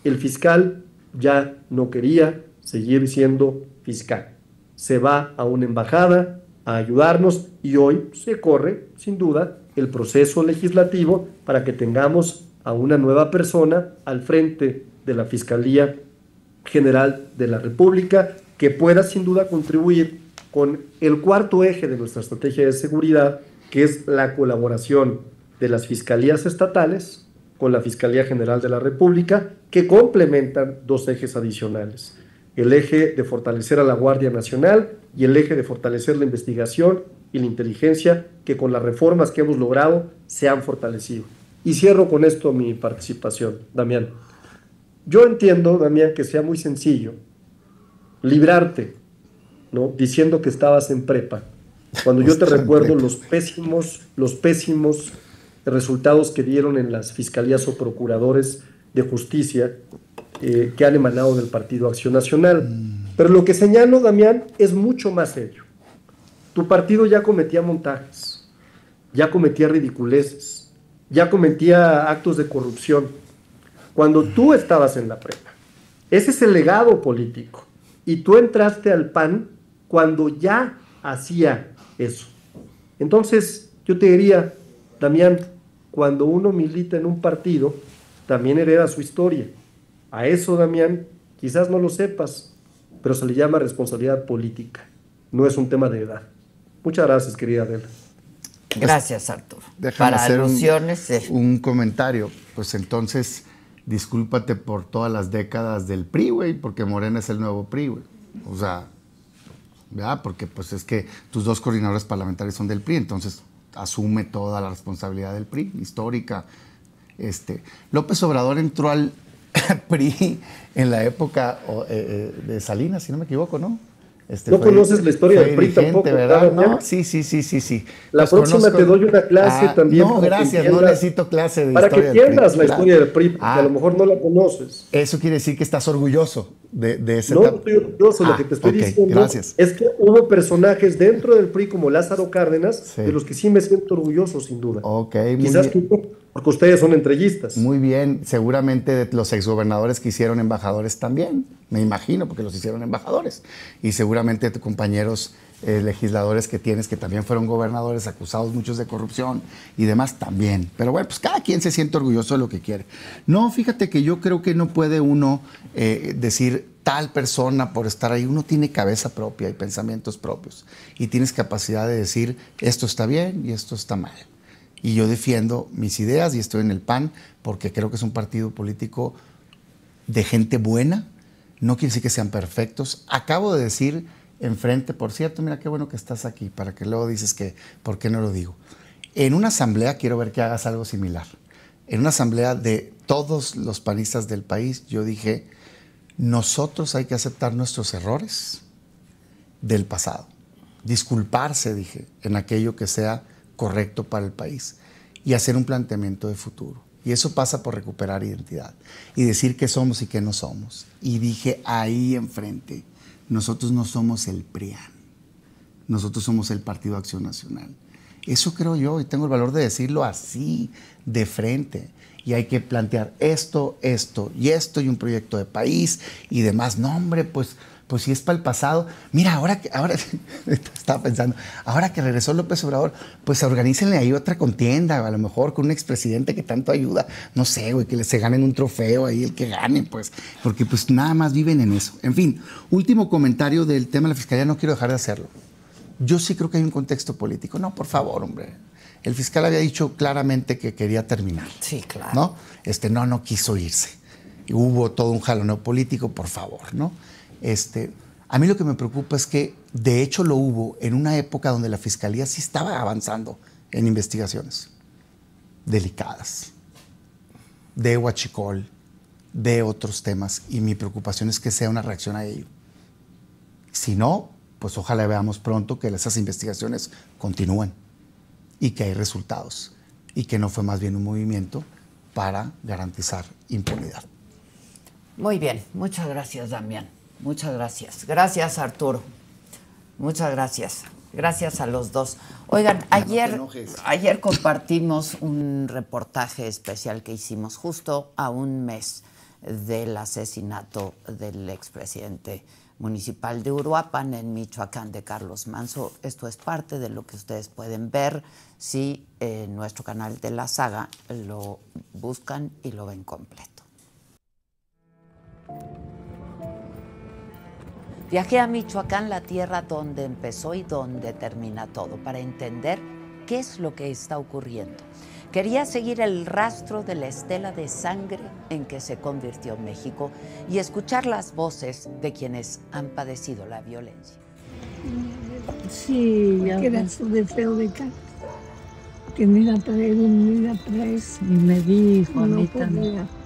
El fiscal ya no quería seguir siendo fiscal. Se va a una embajada a ayudarnos y hoy se corre, sin duda, el proceso legislativo para que tengamos a una nueva persona al frente de la Fiscalía General de la República que pueda sin duda contribuir con el 4º eje de nuestra estrategia de seguridad, que es la colaboración de las fiscalías estatales con la Fiscalía General de la República, que complementan 2 ejes adicionales: el eje de fortalecer a la Guardia Nacional y el eje de fortalecer la investigación y la inteligencia, que con las reformas que hemos logrado se han fortalecido. Y cierro con esto mi participación, Damián. Yo entiendo, Damián, que sea muy sencillo librarte, ¿no?, diciendo que estabas en prepa, cuando yo te recuerdo los pésimos resultados que dieron en las fiscalías o procuradores de justicia que han emanado del Partido Acción Nacional. Pero lo que señalo, Damián, es mucho más serio. Tu partido ya cometía montajes, ya cometía ridiculeces, ya cometía actos de corrupción cuando tú estabas en la prepa. Ese es el legado político. Y tú entraste al PAN cuando ya hacía eso. Entonces, yo te diría, Damián, cuando uno milita en un partido, también hereda su historia. A eso, Damián, quizás no lo sepas, pero se le llama responsabilidad política. No es un tema de edad. Muchas gracias, querida Adela. Gracias, Arturo. Déjame Para hacer alusiones, un comentario. Pues entonces, discúlpate por todas las décadas del PRI, güey, porque Morena es el nuevo PRI, güey. O sea, ¿verdad? Porque pues es que tus 2 coordinadores parlamentarios son del PRI, entonces asume toda la responsabilidad del PRI, histórica. López Obrador entró al PRI en la época de Salinas, si no me equivoco, ¿no? No conoces la historia del PRI tampoco, ¿verdad? No, sí. La próxima te doy una clase también. No, gracias, no necesito clase de para historia que entiendas la historia del PRI, porque a lo mejor no la conoces. Eso quiere decir que estás orgulloso de ese No estoy orgulloso, lo que te estoy diciendo es que hubo personajes dentro del PRI como Lázaro Cárdenas, de los que sí me siento orgulloso, sin duda. Ok, Quizás tú no. Porque ustedes son entreguistas. Muy bien, seguramente los exgobernadores que hicieron embajadores también, me imagino, porque los hicieron embajadores. Y seguramente tus compañeros legisladores que tienes, que también fueron gobernadores, acusados muchos de corrupción y demás también. Pero bueno, pues cada quien se siente orgulloso de lo que quiere. No, fíjate que yo creo que no puede uno decir tal persona por estar ahí. Uno tiene cabeza propia y pensamientos propios. Y tienes capacidad de decir esto está bien y esto está mal. Y yo defiendo mis ideas y estoy en el PAN porque creo que es un partido político de gente buena. No quiere decir que sean perfectos. Acabo de decir enfrente, por cierto, mira qué bueno que estás aquí, para que luego dices que, ¿por qué no lo digo? En una asamblea quiero ver que hagas algo similar. En una asamblea de todos los panistas del país, yo dije, nosotros hay que aceptar nuestros errores del pasado. Disculparse, dije, en aquello que sea correcto para el país y hacer un planteamiento de futuro. Y eso pasa por recuperar identidad y decir qué somos y qué no somos. Y dije ahí enfrente, nosotros no somos el PRIAN, nosotros somos el Partido Acción Nacional. Eso creo yo y tengo el valor de decirlo así, de frente. Y hay que plantear esto y un proyecto de país y demás. No, hombre, pues si es para el pasado. Mira, ahora estaba pensando, ahora que regresó López Obrador, pues organícenle ahí otra contienda, a lo mejor con un expresidente que tanto ayuda. No sé, güey, que se ganen un trofeo ahí, el que gane, pues. Porque pues nada más viven en eso. En fin, último comentario del tema de la Fiscalía, no quiero dejar de hacerlo. Yo sí creo que hay un contexto político. No, por favor, hombre. El fiscal había dicho claramente que quería terminar. Sí, claro. ¿No? No quiso irse. Y hubo todo un jaloneo político, por favor, ¿no? A mí lo que me preocupa es que, de hecho, lo hubo en una época donde la Fiscalía sí estaba avanzando en investigaciones delicadas, de huachicol, de otros temas, y mi preocupación es que sea una reacción a ello. Si no, pues ojalá veamos pronto que esas investigaciones continúen y que hay resultados y que no fue más bien un movimiento para garantizar impunidad. Muy bien, muchas gracias, Damián. Muchas gracias. Gracias, Arturo. Muchas gracias. Gracias a los dos. Oigan, ayer compartimos un reportaje especial que hicimos justo a un mes del asesinato del expresidente municipal de Uruapan, en Michoacán, de Carlos Manzo. Esto es parte de lo que ustedes pueden ver si en nuestro canal de La Saga lo buscan y lo ven completo. Viajé a Michoacán, la tierra donde empezó y donde termina todo, para entender qué es lo que está ocurriendo. Quería seguir el rastro de la estela de sangre en que se convirtió México y escuchar las voces de quienes han padecido la violencia. Sí, queda su deseo de que me iba a traer un, me iba a traer. Y me dijo a no mí podía. también.